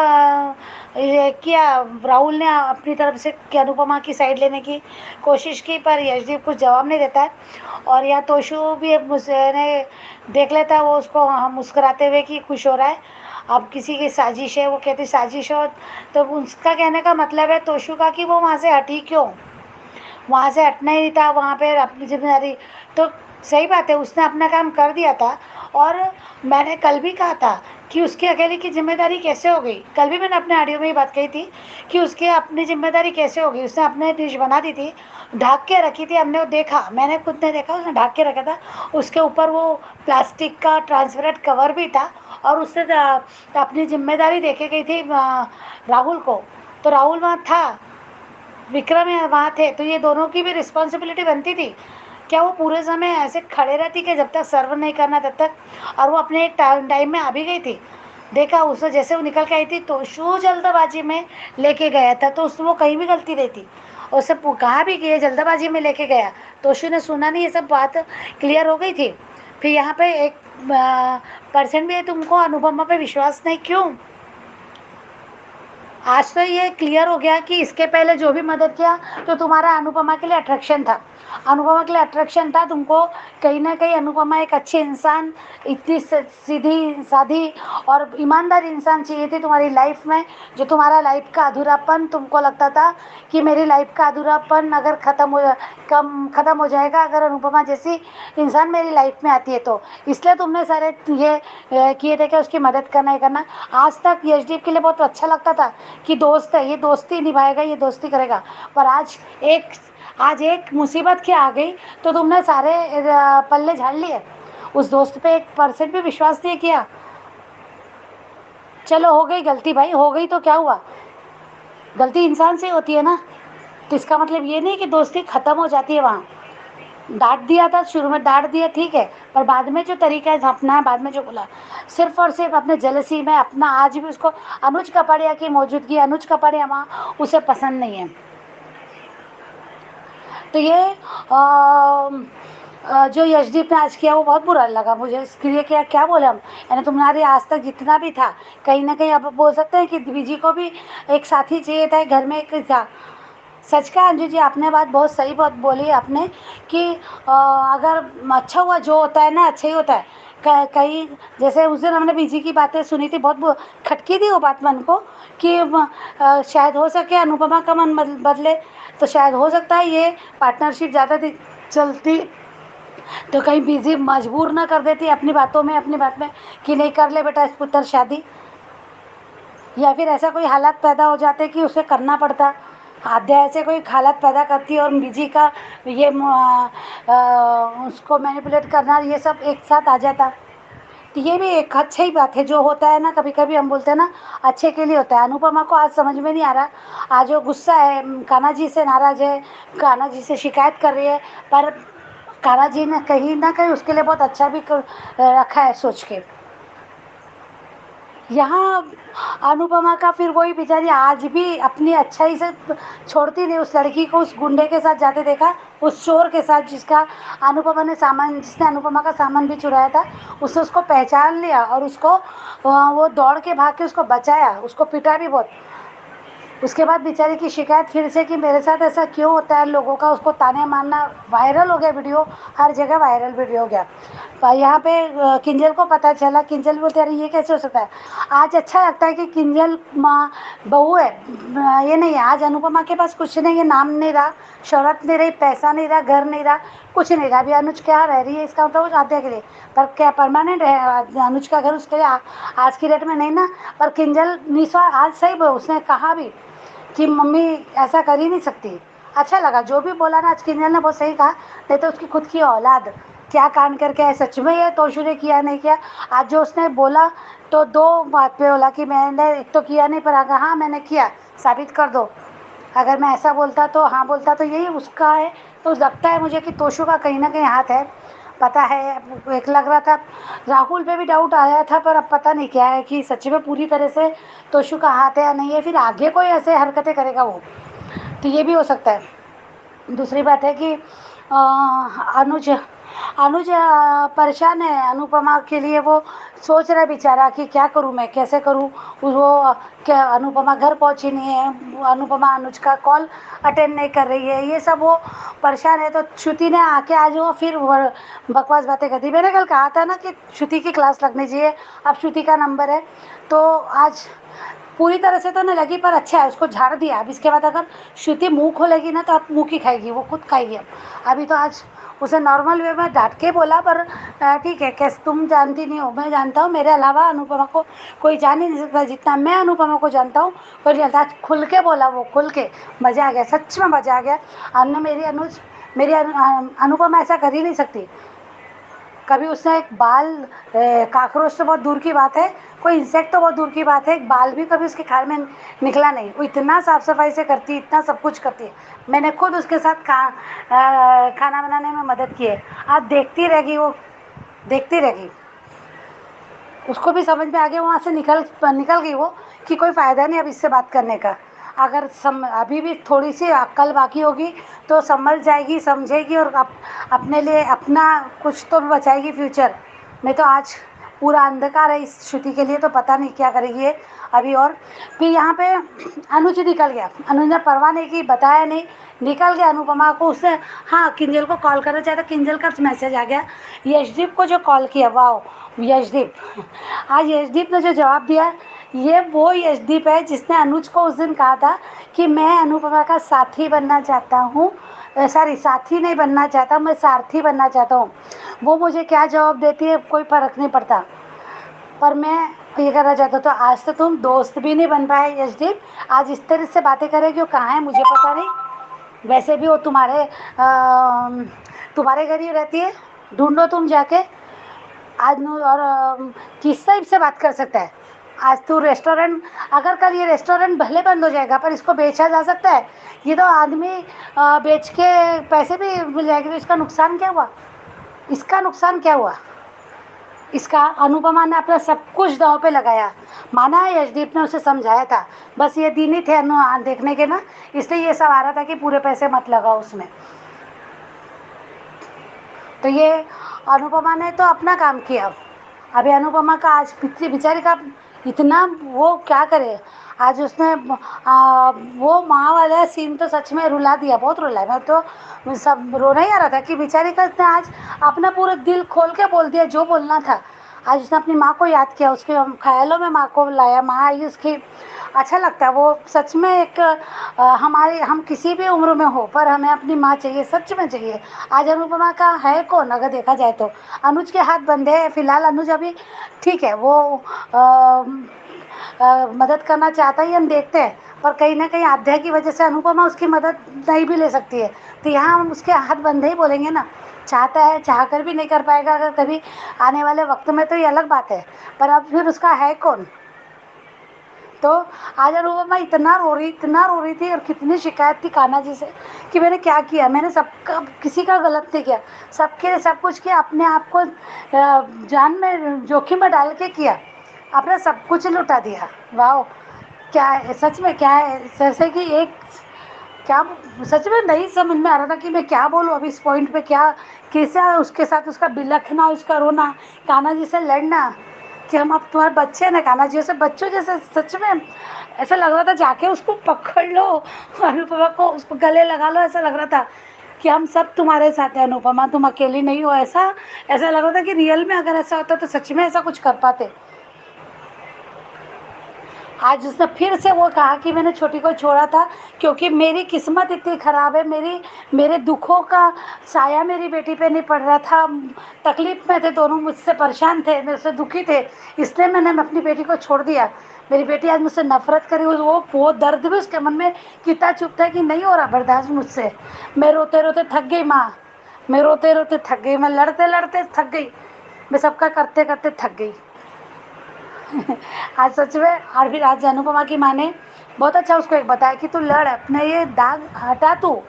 किया, राहुल ने अपनी तरफ से कि अनुपमा की साइड लेने की कोशिश की, पर यशदीप कुछ जवाब नहीं देता है। और यहाँ तोशु भी मुझे देख लेता है, वो उसको मुस्कुराते हुए कि खुश हो रहा है। अब किसी की साजिश है, वो कहती साजिश हो, तो उसका कहने का मतलब है तोशु का कि वो वहाँ से हटी क्यों, वहाँ से हटना ही नहीं था, वहाँ पे अपनी जिम्मेदारी। तो सही बात है, उसने अपना काम कर दिया था। और मैंने कल भी कहा था कि उसकी अकेले की जिम्मेदारी कैसे हो गई, कल भी मैंने अपने ऑडियो में ये बात कही थी कि उसकी अपनी जिम्मेदारी कैसे हो गई। उसने अपने डिश बना दी थी, ढक के रखी थी, हमने वो देखा, मैंने खुद ने देखा, उसने ढक के रखा था, उसके ऊपर वो प्लास्टिक का ट्रांसपेरेंट कवर भी था, और उससे अपनी जिम्मेदारी देके गई थी राहुल को। तो राहुल वहाँ था, विक्रम वहाँ थे, तो ये दोनों की भी रिस्पॉन्सिबिलिटी बनती थी। क्या वो पूरे समय ऐसे खड़े रहती कि जब तक सर्व नहीं करना तब तक, और वो अपने एक टाइम में आ भी गई थी। देखा उसने जैसे वो निकल के आई थी तो शू जल्दबाजी में लेके गया था, तो उसमें वो कहीं भी गलती नहीं थी। उससे कहा भी कि ये जल्दबाजी में लेके गया, तोशु ने सुना नहीं, ये सब बात क्लियर हो गई थी। फिर यहाँ पे 1% भी तुमको अनुपमा पे विश्वास नहीं क्यों। आज तो ये क्लियर हो गया कि इसके पहले जो भी मदद किया तो तुम्हारा अनुपमा के लिए अट्रैक्शन था, अनुपमा के लिए अट्रैक्शन था। तुमको कहीं ना कहीं अनुपमा एक अच्छी इंसान, इतनी सीधी साधी और ईमानदार इंसान चाहिए थी तुम्हारी लाइफ में, जो तुम्हारा लाइफ का अधूरापन, तुमको लगता था कि मेरी लाइफ का अधूरापन अगर ख़त्म हो जाएगा अगर अनुपमा जैसी इंसान मेरी लाइफ में आती है तो, इसलिए तुमने सारे ये किए थे कि उसकी मदद करना ही करना। आज तक यशदीप के लिए बहुत अच्छा लगता था कि दोस्त है, ये दोस्ती निभाएगा, ये दोस्ती करेगा, पर आज एक मुसीबत क्या आ गई तो तुमने सारे पल्ले झाड़ लिए, उस दोस्त पे 1% भी विश्वास नहीं किया। चलो हो गई गलती भाई, हो गई तो क्या हुआ, गलती इंसान से होती है ना। तो इसका मतलब ये नहीं कि दोस्ती ख़त्म हो जाती है वहाँ। डांट दिया था शुरू में, डांट दिया ठीक है, पर बाद में जो तरीका है अपना है, बाद में जो बोला, सिर्फ और सिर्फ अपने जेलसी में अपना, आज भी उसको अनुज कपाड़िया की मौजूदगी, अनुज कपाड़िया वहाँ उसे पसंद नहीं है। तो ये जो यशदीप ने आज किया वो बहुत बुरा लगा मुझे। इसके लिए क्या क्या बोले हम, यानी तुम्हारे आज तक जितना भी था, कहीं ना कहीं अब बोल सकते हैं कि बीजी को भी एक साथी चाहिए था, घर में एक था। सच का अंजू जी, आपने बात बहुत सही बात बोली आपने कि अगर अच्छा हुआ, जो होता है ना अच्छा ही होता है। कहीं जैसे उस दिन हमने बीजी की बातें सुनी थी, बहुत खटकी थी वो बात मन को कि शायद हो सके अनुपमा का मन बदले, तो शायद हो सकता है ये पार्टनरशिप ज़्यादा चलती तो कहीं बीजी मजबूर ना कर देती अपनी बातों में, अपनी बात में कि नहीं कर ले बेटा इस पुत्र शादी, या फिर ऐसा कोई हालात पैदा हो जाते कि उसे करना पड़ता। आद्या ऐसे कोई हालत पैदा करती और बीजी का ये उसको मैनिपुलेट करना, ये सब एक साथ आ जाता। तो ये भी एक अच्छी ही बात है, जो होता है ना कभी कभी हम बोलते हैं ना अच्छे के लिए होता है। अनुपमा को आज समझ में नहीं आ रहा, आज वो गुस्सा है, कान्हा जी से नाराज़ है, कान्हा जी से शिकायत कर रही है, पर कान्हा जी ने कहीं ना कहीं उसके लिए बहुत अच्छा भी रखा है सोच के। यहाँ अनुपमा का फिर वही बेचारी आज भी अपनी अच्छाई से छोड़ती नहीं, उस लड़की को उस गुंडे के साथ जाते देखा, उस चोर के साथ जिसका अनुपमा ने सामान, जिसने अनुपमा का सामान भी चुराया था, उसने उसको पहचान लिया और उसको वो दौड़ के भाग के उसको बचाया, उसको पिटा भी बहुत। उसके बाद बेचारी की शिकायत फिर से कि मेरे साथ ऐसा क्यों होता है, लोगों का उसको ताने मारना, वायरल हो गया वीडियो, हर जगह वायरल वीडियो हो गया। यहाँ पे किंजल को पता चला, किंजल बोलते अरे ये कैसे हो सकता है। आज अच्छा लगता है कि किंजल माँ बहू है, ये नहीं है। आज अनुपमा के पास कुछ नहीं है, नाम नहीं रहा, शोहरत नहीं रही, पैसा नहीं रहा, घर नहीं रहा, कुछ नहीं रहा। अभी अनुज क्या रह रही है इसका मतलब आद्या के लिए, पर क्या परमानेंट है अनुज का घर उसके लिए आज की डेट में नहीं ना। पर किंजल निस्वा आज सही उसने कहा भी कि मम्मी ऐसा कर ही नहीं सकती। अच्छा लगा जो भी बोला ना आज किंजल ने, बहुत सही कहा। नहीं तो उसकी खुद की औलाद क्या कांड करके है, सच में ये तोशु ने किया नहीं किया। आज जो उसने बोला तो दो बात पे बोला कि मैंने एक तो किया नहीं, पर अगर हाँ मैंने किया साबित कर दो। अगर मैं ऐसा बोलता तो हाँ बोलता तो यही उसका है। तो लगता है मुझे कि तोशु का कहीं ना कहीं हाथ है, पता है। एक लग रहा था राहुल पे भी डाउट आया था, पर अब पता नहीं क्या है कि सच में पूरी तरह से तोशु का हाथ है या नहीं है, फिर आगे कोई ऐसे हरकतें करेगा वो, तो ये भी हो सकता है। दूसरी बात है कि अनुज अनुज परेशान है अनुपमा के लिए, वो सोच रहा है बेचारा कि क्या करूं मैं, कैसे करूं। वो क्या अनुपमा घर पहुंची नहीं है, अनुपमा अनुज का कॉल अटेंड नहीं कर रही है, ये सब वो परेशान है। तो श्रुति ने आके आज वो फिर बकवास बातें करती। मैंने कल कहा था ना कि श्रुति की क्लास लगनी चाहिए, अब श्रुति का नंबर है। तो आज पूरी तरह से तो नहीं लगी, पर अच्छा है, उसको झाड़ दिया। अब इसके बाद अगर श्रुति मुंह खोलेगी ना तो अब मुंह की खाएगी, वो खुद खाएगी। अब अभी तो आज उसे नॉर्मल वे में डांट के बोला, पर ठीक है, कैसे तुम जानती नहीं हो, मैं जानता हूँ, मेरे अलावा अनुपमा को कोई जान ही नहीं सकता जितना मैं अनुपमा को जानता हूँ। कोई नहीं जानता। आज खुल के बोला वो, खुल के, मज़ा आ गया, सच में मज़ा आ गया। अन्य मेरी अनुपमा ऐसा कर ही नहीं सकती। कभी उसने एक बाल काकरोच तो बहुत दूर की बात है, कोई इंसेक्ट तो बहुत दूर की बात है, एक बाल भी कभी उसके खाल में निकला नहीं। वो इतना साफ़ सफाई से करती, इतना सब कुछ करती है। मैंने खुद उसके साथ खाना बनाने में मदद की है। आज देखती रहेगी वो, देखती रहेगी। उसको भी समझ में आ गया, वहाँ से निकल गई वो कि कोई फ़ायदा नहीं अब इससे बात करने का। अगर अभी भी थोड़ी सी अक्ल बाकी होगी तो समझ जाएगी, समझेगी, और अपने लिए अपना कुछ तो बचाएगी फ्यूचर। नहीं तो आज पूरा अंधकार है इस श्रुति के लिए, तो पता नहीं क्या करेगी ये अभी। और फिर यहाँ पे अनुज निकल गया, अनुज ने परवाह नहीं की, बताया नहीं, निकल गया अनुपमा को। उसने हाँ किंजल को कॉल करना चाहा था, किंजल का मैसेज आ गया। यशदीप को जो कॉल किया, वाह यशदीप, आज यशदीप ने जो जवाब दिया, ये वो यशदीप है जिसने अनुज को उस दिन कहा था कि मैं अनुपमा का साथी बनना चाहता हूँ, सॉरी साथी नहीं बनना चाहता, मैं सारथी बनना चाहता हूँ। वो मुझे क्या जवाब देती है कोई फ़र्क नहीं पड़ता, पर मैं ये करना चाहता हूँ। तो आज तो तुम दोस्त भी नहीं बन पाए यशदीप, आज इस तरह से बातें करेगी, वो कहाँ है मुझे पता नहीं। वैसे भी वो तुम्हारे घर ही रहती है, ढूंढो तुम जाके। आज और किस टाइप से बात कर सकता है, आज तू रेस्टोरेंट, अगर कल ये रेस्टोरेंट भले बंद हो जाएगा पर इसको बेचा जा सकता है। ये तो आदमी बेच के पैसे भी मिल जाएंगे, तो इसका नुकसान क्या हुआ? इसका नुकसान क्या हुआ? इसका अनुपमा ने अपना सब कुछ दांव पे लगाया। माना है यशदीप ने उसे समझाया था, बस ये दिन ही थे देखने के ना, इसलिए ये सब आ रहा था कि पूरे पैसे मत लगाओ उसमें। तो ये अनुपमा ने तो अपना काम किया। अभी अनुपमा का आज पिछली बेचारी का इतना वो क्या करे। आज उसने वो माँ वाला सीन तो सच में रुला दिया, बहुत रुला। मैं तो सब रोना ही आ रहा था कि बेचारी का इसने आज अपना पूरा दिल खोल के बोल दिया जो बोलना था। आज उसने अपनी माँ को याद किया, उसके ख्यालों में माँ को लाया, माँ आई उसकी। अच्छा लगता है वो सच में एक हमारे, हम किसी भी उम्र में हो पर हमें अपनी माँ चाहिए, सच में चाहिए। आज अनुपमा का है कौन अगर देखा जाए तो? अनुज के हाथ बंधे हैं फिलहाल। अनुज अभी ठीक है, वो मदद करना चाहता ही हम देखते हैं, पर कहीं ना कहीं आध्या की वजह से अनुपमा उसकी मदद नहीं भी ले सकती है। तो यहाँ हम उसके हाथ बंधे ही बोलेंगे ना। चाहता है, चाह कर भी नहीं कर पाएगा अगर कभी आने वाले वक्त में, तो ये अलग बात है, पर अब फिर उसका है कौन? तो आज अनुपमा इतना रो रही थी और कितनी शिकायत थी कान्हा जी से कि मैंने क्या किया, मैंने सबका किसी का गलत नहीं किया, सबके लिए सब कुछ किया, अपने आप को जान में जोखिम में डाल के किया, अपना सब कुछ लुटा दिया। वाह, क्या है सच में, क्या है जैसे कि एक क्या, सच में नहीं समझ में आ रहा था कि मैं क्या बोलूँ अभी इस पॉइंट पे। क्या कैसे उसके साथ उसका बिलखना, उसका रोना, कान्हा जी से लड़ना कि हम अब तुम्हारे बच्चे हैं ना, कान्हा जी से बच्चों जैसे। सच में ऐसा लग रहा था जाके उसको पकड़ लो, अनुपमा को उसको गले लगा लो। ऐसा लग रहा था कि हम सब तुम्हारे साथ हैं अनुपमा, तुम अकेली नहीं हो। ऐसा लग रहा था कि रियल में अगर ऐसा होता तो सच में ऐसा कुछ कर पाते। आज उसने फिर से वो कहा कि मैंने छोटी को छोड़ा था क्योंकि मेरी किस्मत इतनी ख़राब है, मेरे दुखों का साया मेरी बेटी पे नहीं पड़ रहा था। तकलीफ़ में थे दोनों, मुझसे परेशान थे, मेरे से दुखी थे, इसलिए मैंने अपनी बेटी को छोड़ दिया। मेरी बेटी आज मुझसे नफरत करी, वो दर्द भी उसके मन में कितना चुप था कि नहीं हो रहा बर्दाश्त मुझसे। मैं रोते रोते थक गई माँ, मैं रोते रोते थक गई, मैं लड़ते लड़ते थक गई, मैं सबका करते करते थक गई। आज सच में। और फिर आज अनुपमा की माँ ने बहुत अच्छा उसको एक बताया कि तू लड़, अपने ये दाग हटा, तू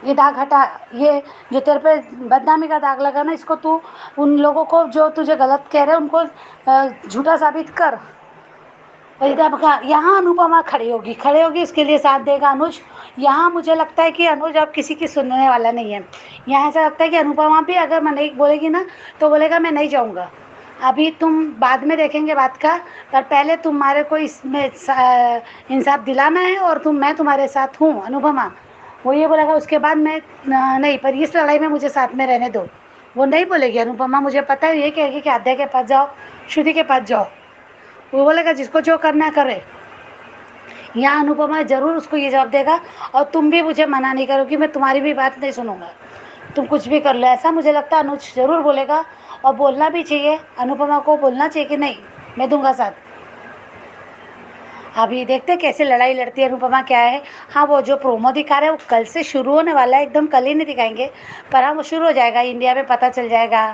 ये दाग हटा, ये जो तेरे पे बदनामी का दाग लगा ना, इसको तू उन लोगों को जो तुझे गलत कह रहे हैं उनको झूठा साबित कर। यहाँ अनुपमा खड़ी होगी, इसके लिए साथ देगा अनुज। यहाँ मुझे लगता है कि अनुज अब किसी की सुनने वाला नहीं है। यहाँ ऐसा लगता है कि अनुपमा भी अगर मैं नहीं बोलेगी ना तो बोलेगा मैं नहीं जाऊँगा। अभी तुम बाद में देखेंगे बात का, पर पहले तुम्हारे को इसमें इंसाफ दिलाना है और मैं तुम्हारे साथ हूँ अनुपमा, वो ये बोलेगा। उसके बाद मैं नहीं, पर इस लड़ाई में मुझे साथ में रहने दो, वो नहीं बोलेगी अनुपमा। मुझे पता है ये कहेगी कि आध्या के पास जाओ, श्रुति के पास जाओ, वो बोलेगा जिसको जो करना करे। यहाँ अनुपमा ज़रूर उसको ये जवाब देगा और तुम भी मुझे मना नहीं करोगी, मैं तुम्हारी भी बात नहीं सुनूंगा, तुम कुछ भी कर लो, ऐसा मुझे लगता है अनुज ज़रूर बोलेगा। और बोलना भी चाहिए, अनुपमा को बोलना चाहिए कि नहीं मैं दूंगा साथ। अभी देखते कैसे लड़ाई लड़ती है अनुपमा, क्या है। हाँ, वो जो प्रोमो दिखा रहे हैं वो कल से शुरू होने वाला है, एकदम कल ही नहीं दिखाएंगे, पर हाँ वो शुरू हो जाएगा, इंडिया में पता चल जाएगा,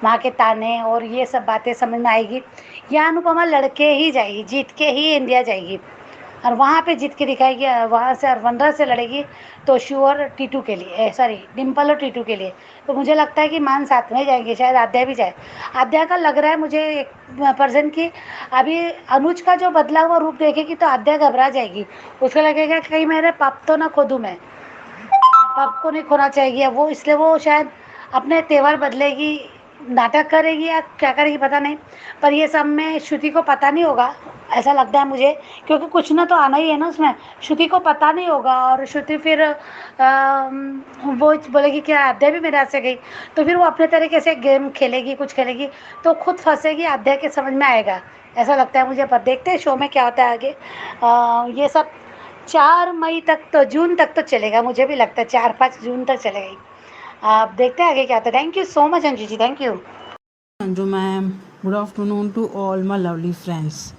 वहाँ के ताने और ये सब बातें समझ में आएगी। यहाँ अनुपमा लड़के ही जाएगी, जीत के ही इंडिया जाएगी और वहाँ पे जीत के दिखाएगी। वहाँ से अरवंडा से लड़ेगी तो श्योर टीटू के लिए, सॉरी डिम्पल और टीटू के लिए। तो मुझे लगता है कि मान साथ में जाएंगे, शायद आध्या भी जाए। आध्या का लग रहा है मुझे 1% की अभी अनुज का जो बदला हुआ रूप देखेगी तो आध्या घबरा जाएगी, उसको लगेगा कहीं मेरे पाप तो ना खो दूँ, मैं पाप को नहीं खोना चाहिए वो, इसलिए वो शायद अपने तेवर बदलेगी, नाटक करेगी या क्या करेगी पता नहीं। पर ये सब में श्रुति को पता नहीं होगा, ऐसा लगता है मुझे, क्योंकि कुछ ना तो आना ही है ना उसमें। श्रुति को पता नहीं होगा और श्रुति फिर वो बोलेगी कि आध्या भी मेरे हाथ से गई, तो फिर वो अपने तरीके से गेम खेलेगी, कुछ खेलेगी तो खुद फंसेगी, आध्या के समझ में आएगा, ऐसा लगता है मुझे। पर देखते हैं शो में क्या होता है आगे। ये सब 4 मई तक तो, जून तक तो चलेगा, मुझे भी लगता है 4-5 जून तक चलेगा ही। आप देखते हैं आगे क्या होता है। Thank you so much Anju ji, thank you. Anju ma'am, good afternoon to all my lovely friends.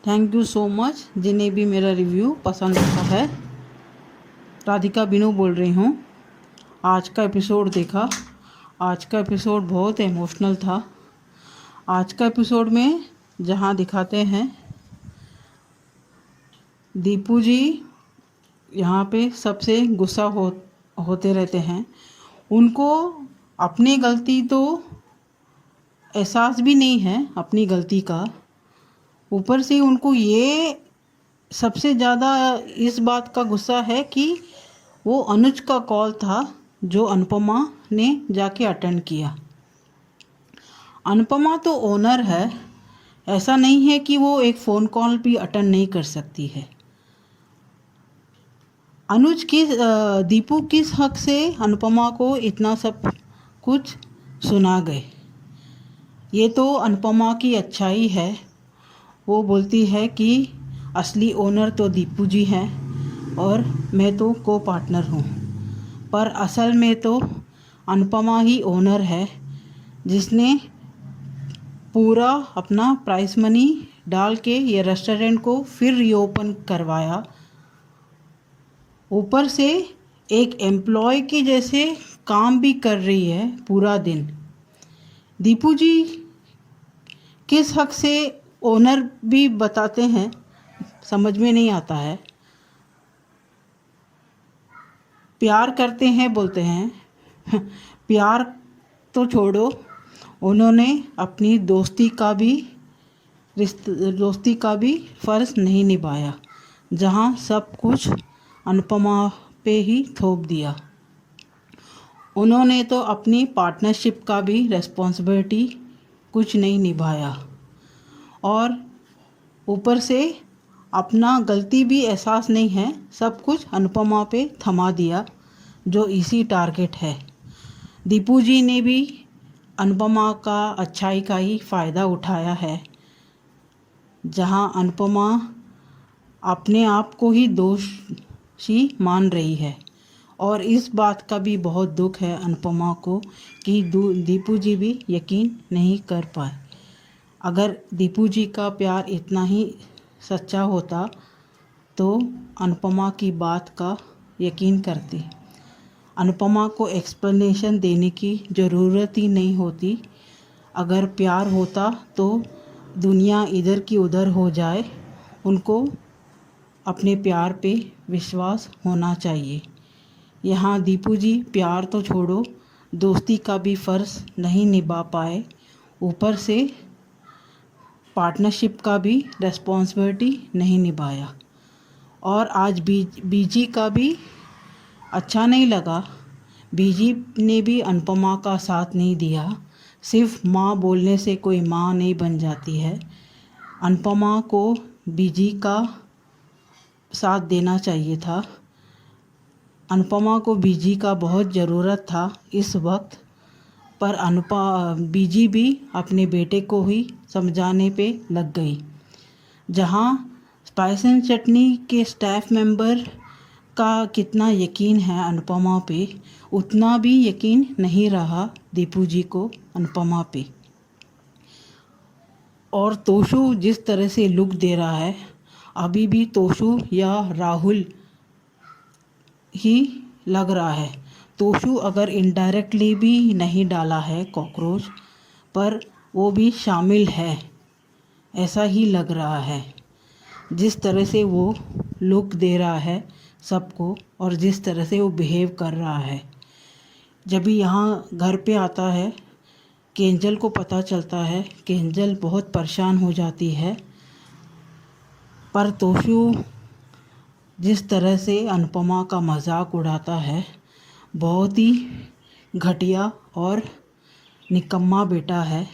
Thank you so much जिन्हें भी मेरा रिव्यू पसंद आता है। राधिका बिनू बोल रही हूँ। आज का एपिसोड देखा, आज का एपिसोड बहुत इमोशनल था। आज का एपिसोड में जहाँ दिखाते हैं दीपू जी यहाँ पे सबसे गुस्सा होते रहते हैं। उनको अपनी गलती तो एहसास भी नहीं है अपनी गलती का, ऊपर से उनको ये सबसे ज़्यादा इस बात का गुस्सा है कि वो अनुज का कॉल था जो अनुपमा ने जाके अटेंड किया। अनुपमा तो ओनर है, ऐसा नहीं है कि वो एक फ़ोन कॉल भी अटेंड नहीं कर सकती है। दीपू किस हक से अनुपमा को इतना सब कुछ सुना गए। ये तो अनुपमा की अच्छाई है। वो बोलती है कि असली ओनर तो दीपू जी हैं और मैं तो को पार्टनर हूँ, पर असल में तो अनुपमा ही ओनर है, जिसने पूरा अपना प्राइस मनी डाल के ये रेस्टोरेंट को फिर रीओपन करवाया। ऊपर से एक एम्प्लॉय के जैसे काम भी कर रही है पूरा दिन। दीपू जी किस हक से ओनर भी बताते हैं, समझ में नहीं आता है। प्यार करते हैं बोलते हैं प्यार तो छोड़ो, उन्होंने अपनी दोस्ती का भी फ़र्ज़ नहीं निभाया, जहां सब कुछ अनुपमा पे ही थोप दिया। उन्होंने तो अपनी पार्टनरशिप का भी रिस्पॉन्सिबिलिटी कुछ नहीं निभाया और ऊपर से अपना गलती भी एहसास नहीं है, सब कुछ अनुपमा पे थमा दिया, जो इसी टारगेट है। दीपू जी ने भी अनुपमा का अच्छाई का ही फ़ायदा उठाया है, जहां अनुपमा अपने आप को ही दोषी मान रही है। और इस बात का भी बहुत दुख है अनुपमा को कि दीपू जी भी यकीन नहीं कर पाए। अगर दीपू जी का प्यार इतना ही सच्चा होता तो अनुपमा की बात का यकीन करते। अनुपमा को एक्सप्लेनेशन देने की ज़रूरत ही नहीं होती। अगर प्यार होता तो दुनिया इधर की उधर हो जाए, उनको अपने प्यार पे विश्वास होना चाहिए। यहाँ दीपू जी प्यार तो छोड़ो, दोस्ती का भी फ़र्ज़ नहीं निभा पाए, ऊपर से पार्टनरशिप का भी रिस्पॉन्सिबिलिटी नहीं निभाया। और आज बीजी का भी अच्छा नहीं लगा। बीजी ने भी अनुपमा का साथ नहीं दिया। सिर्फ माँ बोलने से कोई माँ नहीं बन जाती है। अनुपमा को बीजी का साथ देना चाहिए था। अनुपमा को बीजी का बहुत ज़रूरत था इस वक्त, पर बीजी भी अपने बेटे को ही समझाने पे लग गई। जहाँ स्पाइस एंड चटनी के स्टाफ मेंबर का कितना यकीन है अनुपमा पे, उतना भी यकीन नहीं रहा दीपू जी को अनुपमा पे। और तोशु जिस तरह से लुक दे रहा है, अभी भी तोशु या राहुल ही लग रहा है। तोशु अगर इनडायरेक्टली भी नहीं डाला है कॉकरोच, पर वो भी शामिल है, ऐसा ही लग रहा है। जिस तरह से वो लुक दे रहा है सबको और जिस तरह से वो बिहेव कर रहा है। जब भी यहाँ घर पे आता है, केंजल को पता चलता है, केंजल बहुत परेशान हो जाती है। पर तोशु जिस तरह से अनुपमा का मजाक उड़ाता है, बहुत ही घटिया और निकम्मा बेटा है।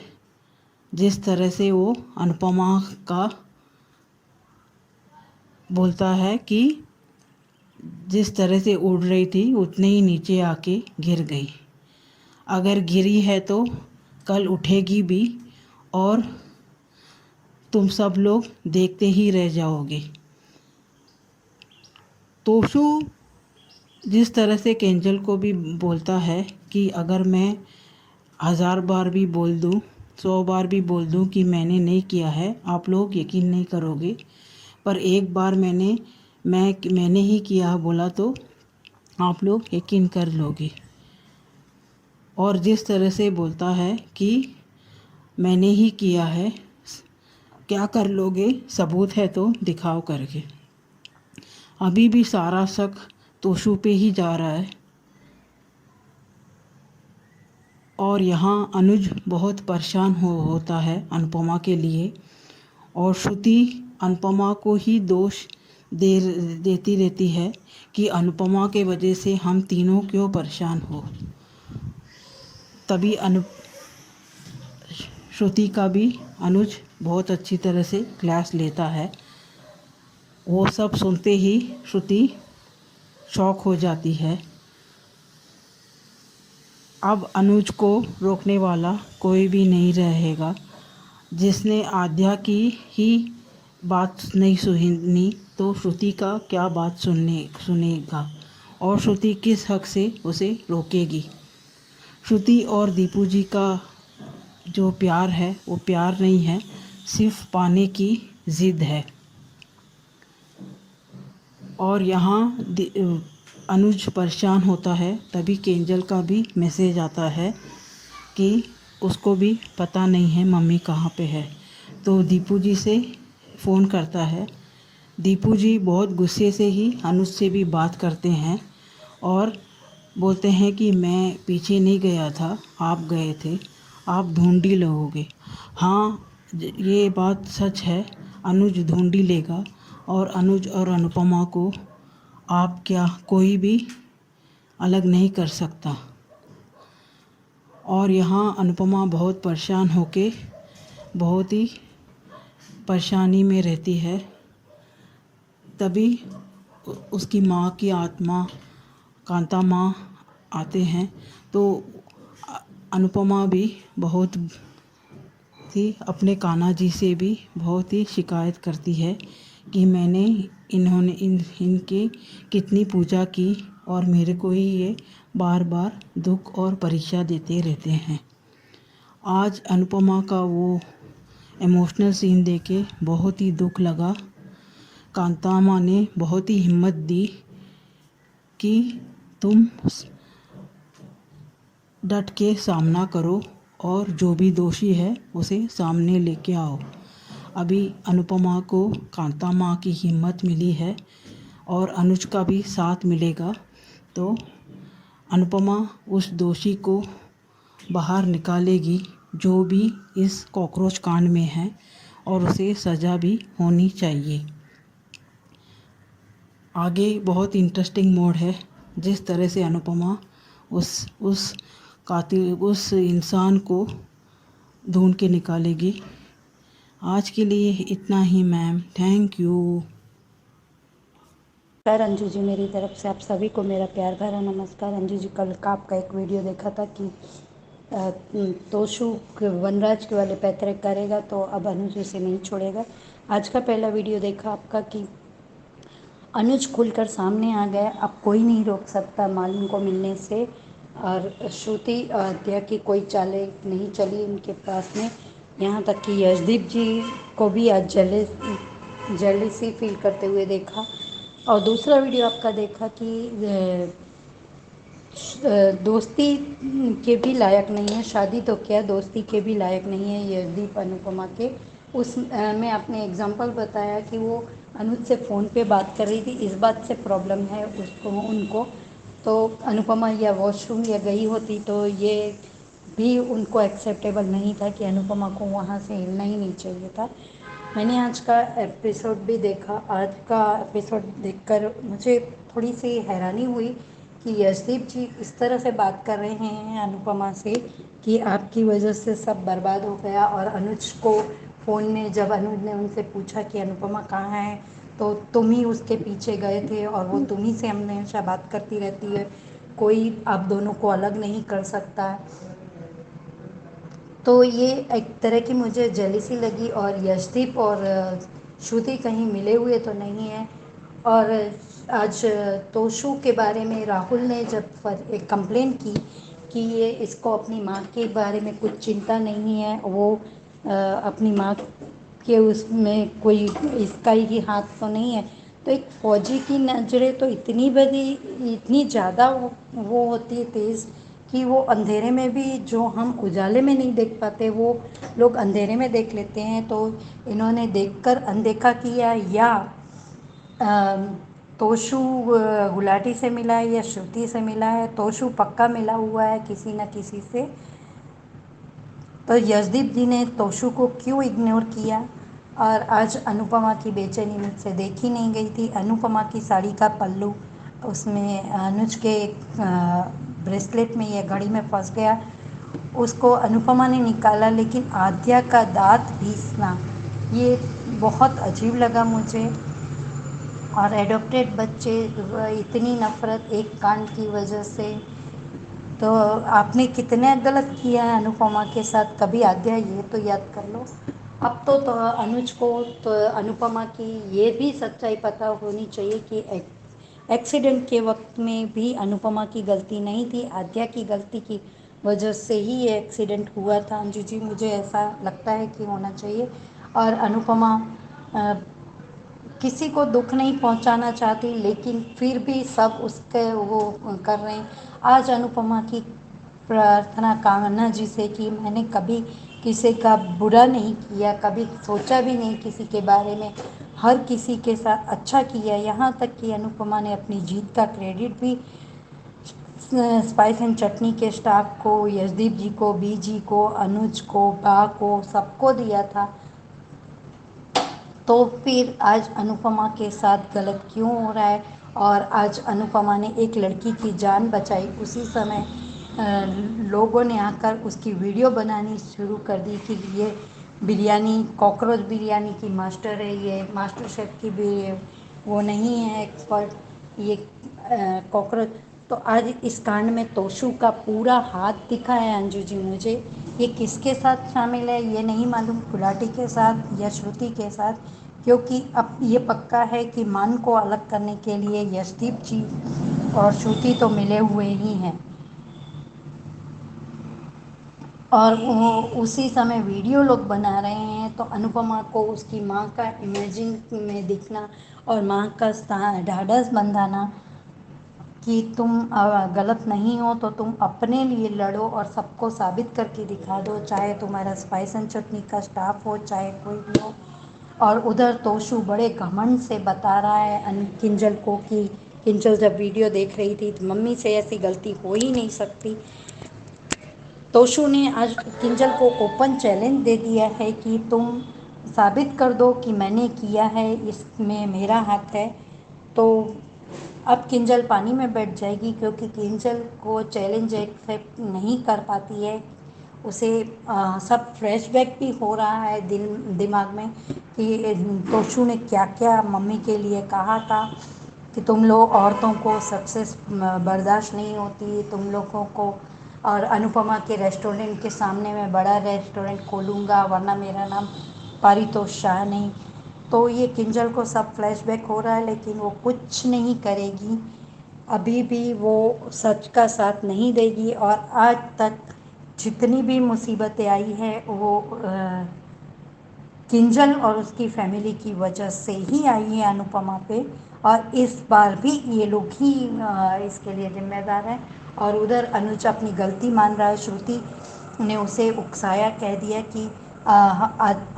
जिस तरह से वो अनुपमा का बोलता है कि जिस तरह से उड़ रही थी उतने ही नीचे आके गिर गई। अगर गिरी है तो कल उठेगी भी और तुम सब लोग देखते ही रह जाओगे। तोशु जिस तरह से केंजल को भी बोलता है कि अगर मैं 1000 बार भी बोल दूँ, 100 बार भी बोल दूँ कि मैंने नहीं किया है, आप लोग यकीन नहीं करोगे, पर एक बार मैंने ही किया बोला तो आप लोग यकीन कर लोगे। और जिस तरह से बोलता है कि मैंने ही किया है, क्या कर लोगे, सबूत है तो दिखाओ करके। अभी भी सारा शक तोशु पे ही जा रहा है और यहाँ अनुज बहुत परेशान होता है अनुपमा के लिए, और श्रुति अनुपमा को ही दोष देती रहती है कि अनुपमा के वजह से हम तीनों क्यों परेशान हो। तभी श्रुति का भी अनुज बहुत अच्छी तरह से क्लास लेता है। वो सब सुनते ही श्रुति शॉक हो जाती है। अब अनुज को रोकने वाला कोई भी नहीं रहेगा। जिसने आद्या की ही बात नहीं सुनी तो श्रुति का क्या बात सुनेगा, और श्रुति किस हक से उसे रोकेगी। श्रुति और दीपू जी का जो प्यार है वो प्यार नहीं है, सिर्फ पाने की ज़िद है। और यहाँ अनुज परेशान होता है। तभी केंजल का भी मैसेज आता है कि उसको भी पता नहीं है मम्मी कहाँ पे है। तो दीपू जी से फ़ोन करता है। दीपू जी बहुत गुस्से से ही अनुज से भी बात करते हैं और बोलते हैं कि मैं पीछे नहीं गया था, आप गए थे, आप ढूंढ ही लोगे। हाँ, ये बात सच है, अनुज ढूंढ ही लेगा और अनुज और अनुपमा को आप क्या कोई भी अलग नहीं कर सकता। और यहाँ अनुपमा बहुत परेशान होके बहुत ही परेशानी में रहती है। तभी उसकी माँ की आत्मा कांता माँ आते हैं तो अनुपमा भी बहुत ही अपने कान्हा जी से भी बहुत ही शिकायत करती है कि मैंने इनकी कितनी पूजा की और मेरे को ही ये बार बार दुख और परीक्षा देते रहते हैं। आज अनुपमा का वो इमोशनल सीन देके बहुत ही दुख लगा। कांता माँ ने बहुत ही हिम्मत दी कि तुम डट के सामना करो और जो भी दोषी है उसे सामने लेके आओ। अभी अनुपमा को कांता माँ की हिम्मत मिली है और अनुज का भी साथ मिलेगा तो अनुपमा उस दोषी को बाहर निकालेगी जो भी इस कॉकरोच कांड में है, और उसे सज़ा भी होनी चाहिए। आगे बहुत इंटरेस्टिंग मोड है जिस तरह से अनुपमा उस कातिल उस इंसान को ढूंढ के निकालेगी। आज के लिए इतना ही मैम, थैंक यू। नमस्कार अंजू जी, मेरी तरफ से आप सभी को मेरा प्यार भरा नमस्कार। अंजू जी, कल का आपका एक वीडियो देखा था कि तोशु वनराज के वाले पैतृक करेगा तो अब अनुज उसे नहीं छोड़ेगा। आज का पहला वीडियो देखा आपका कि अनुज खुलकर सामने आ गया, अब कोई नहीं रोक सकता मालिन को मिलने से। और श्रुति आद्या की कोई चालें नहीं चली उनके पास में। यहाँ तक कि यशदीप जी को भी आज जेलसी फील करते हुए देखा। और दूसरा वीडियो आपका देखा कि दोस्ती के भी लायक नहीं है, शादी तो क्या दोस्ती के भी लायक नहीं है यशदीप अनुपमा के। उस में आपने एग्जांपल बताया कि वो अनुज से फ़ोन पे बात कर रही थी, इस बात से प्रॉब्लम है उनको। तो अनुपमा या वॉशरूम या गई होती तो ये भी उनको एक्सेप्टेबल नहीं था कि अनुपमा को वहाँ से हिलना ही नहीं चाहिए था। मैंने आज का एपिसोड भी देखा। आज का एपिसोड देखकर मुझे थोड़ी सी हैरानी हुई कि यशदीप जी इस तरह से बात कर रहे हैं अनुपमा से कि आपकी वजह से सब बर्बाद हो गया। और अनुज को फ़ोन में जब अनुज ने उनसे पूछा कि अनुपमा कहाँ है तो तुम ही उसके पीछे गए थे और वो तुम ही से हमेशा बात करती रहती है, कोई आप दोनों को अलग नहीं कर सकता। तो ये एक तरह की मुझे जेलिसी लगी। और यशदीप और श्रुति कहीं मिले हुए तो नहीं है। और आज तोशु के बारे में राहुल ने जब एक कंप्लेन की कि ये इसको अपनी माँ के बारे में कुछ चिंता नहीं है, वो अपनी माँ के उसमें कोई इसका ही हाथ तो नहीं है, तो एक फ़ौजी की नज़रें तो इतनी बड़ी इतनी ज़्यादा वो होती है तेज़ कि वो अंधेरे में भी जो हम उजाले में नहीं देख पाते वो लोग अंधेरे में देख लेते हैं। तो इन्होंने देखकर अनदेखा किया, या तोशु गुलाटी से मिला है या श्रुति से मिला है। तोशु पक्का मिला हुआ है किसी न किसी से। तो यशदीप जी ने तोशु को क्यों इग्नोर किया? और आज अनुपमा की बेचैनी मुझसे देखी नहीं गई थी। अनुपमा की साड़ी का पल्लू उसमें अनुज के ब्रेसलेट में या घड़ी में फंस गया, उसको अनुपमा ने निकाला, लेकिन आद्या का दांत पीसना ये बहुत अजीब लगा मुझे। और एडॉप्टेड बच्चे, इतनी नफ़रत एक कांड की वजह से, तो आपने कितने गलत किया है अनुपमा के साथ, कभी आद्या ये तो याद कर लो। अब तो अनुज को तो अनुपमा की ये भी सच्चाई पता होनी चाहिए कि एक्सीडेंट के वक्त में भी अनुपमा की गलती नहीं थी, आद्या की गलती की वजह से ही ये एक्सीडेंट हुआ था। अंजू जी, मुझे ऐसा लगता है कि होना चाहिए। और अनुपमा किसी को दुख नहीं पहुंचाना चाहती, लेकिन फिर भी सब उसके वो कर रहे हैं। आज अनुपमा की प्रार्थना कामना जी से कि मैंने कभी किसी का बुरा नहीं किया, कभी सोचा भी नहीं किसी के बारे में, हर किसी के साथ अच्छा किया। यहाँ तक कि अनुपमा ने अपनी जीत का क्रेडिट भी स्पाइस एंड चटनी के स्टाफ को, यशदीप जी को, बी जी को, अनुज को, बा को, सबको दिया था। तो फिर आज अनुपमा के साथ गलत क्यों हो रहा है? और आज अनुपमा ने एक लड़की की जान बचाई, उसी समय लोगों ने आकर उसकी वीडियो बनानी शुरू कर दी कि ये बिरयानी, कॉकरोच बिरयानी की मास्टर है, ये मास्टर शेफ़ की भी वो नहीं है एक्सपर्ट, ये कॉकरोच। तो आज इस कांड में तोशु का पूरा हाथ दिखा है अंजू जी मुझे। ये किसके साथ शामिल है ये नहीं मालूम, गुलाटी के साथ या श्रुति के साथ, क्योंकि अब ये पक्का है कि मान को अलग करने के लिए यशदीप जी और श्रुति तो मिले हुए ही हैं। और वो उसी समय वीडियो लोग बना रहे हैं, तो अनुपमा को उसकी माँ का इमेजिन में दिखना और माँ का ढाढ़स बंधाना कि तुम गलत नहीं हो, तो तुम अपने लिए लड़ो और सबको साबित करके दिखा दो, चाहे तुम्हारा स्पाइस एंड चटनी का स्टाफ हो, चाहे कोई भी हो। और उधर तोशु बड़े घमंड से बता रहा है किंजल को कि किंजल जब वीडियो देख रही थी तो मम्मी से ऐसी गलती हो ही नहीं सकती। तोशु ने आज किंजल को ओपन चैलेंज दे दिया है कि तुम साबित कर दो कि मैंने किया है, इसमें मेरा हाथ है। तो अब किंजल पानी में बैठ जाएगी, क्योंकि किंजल को चैलेंज एक्सेप्ट नहीं कर पाती है। उसे सब फ्लैशबैक भी हो रहा है दिमाग में कि तोशु ने क्या क्या मम्मी के लिए कहा था कि तुम लोग औरतों को सक्सेस बर्दाश्त नहीं होती, तुम लोगों को, और अनुपमा के रेस्टोरेंट के सामने मैं बड़ा रेस्टोरेंट खोलूँगा वरना मेरा नाम पारितोष शाह नहीं। तो ये किंजल को सब फ्लैशबैक हो रहा है, लेकिन वो कुछ नहीं करेगी, अभी भी वो सच का साथ नहीं देगी। और आज तक जितनी भी मुसीबतें आई है वो किंजल और उसकी फैमिली की वजह से ही आई है अनुपमा पे, और इस बार भी ये लोग ही इसके लिए जिम्मेदार हैं। और उधर अनुज अपनी गलती मान रहा है, श्रुति ने उसे उकसाया, कह दिया कि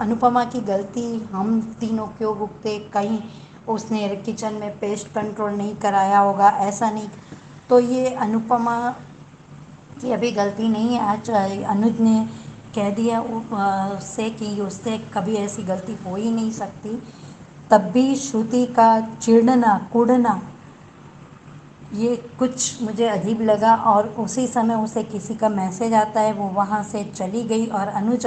अनुपमा की गलती हम तीनों क्यों भुगते, कहीं उसने किचन में पेस्ट कंट्रोल नहीं कराया होगा, ऐसा नहीं। तो ये अनुपमा की अभी गलती नहीं है। आज अनुज ने कह दिया उससे कि उससे कभी ऐसी गलती हो ही नहीं सकती। तब भी श्रुति का चिढ़ना कुढ़ना ये कुछ मुझे अजीब लगा। और उसी समय उसे किसी का मैसेज आता है, वो वहाँ से चली गई। और अनुज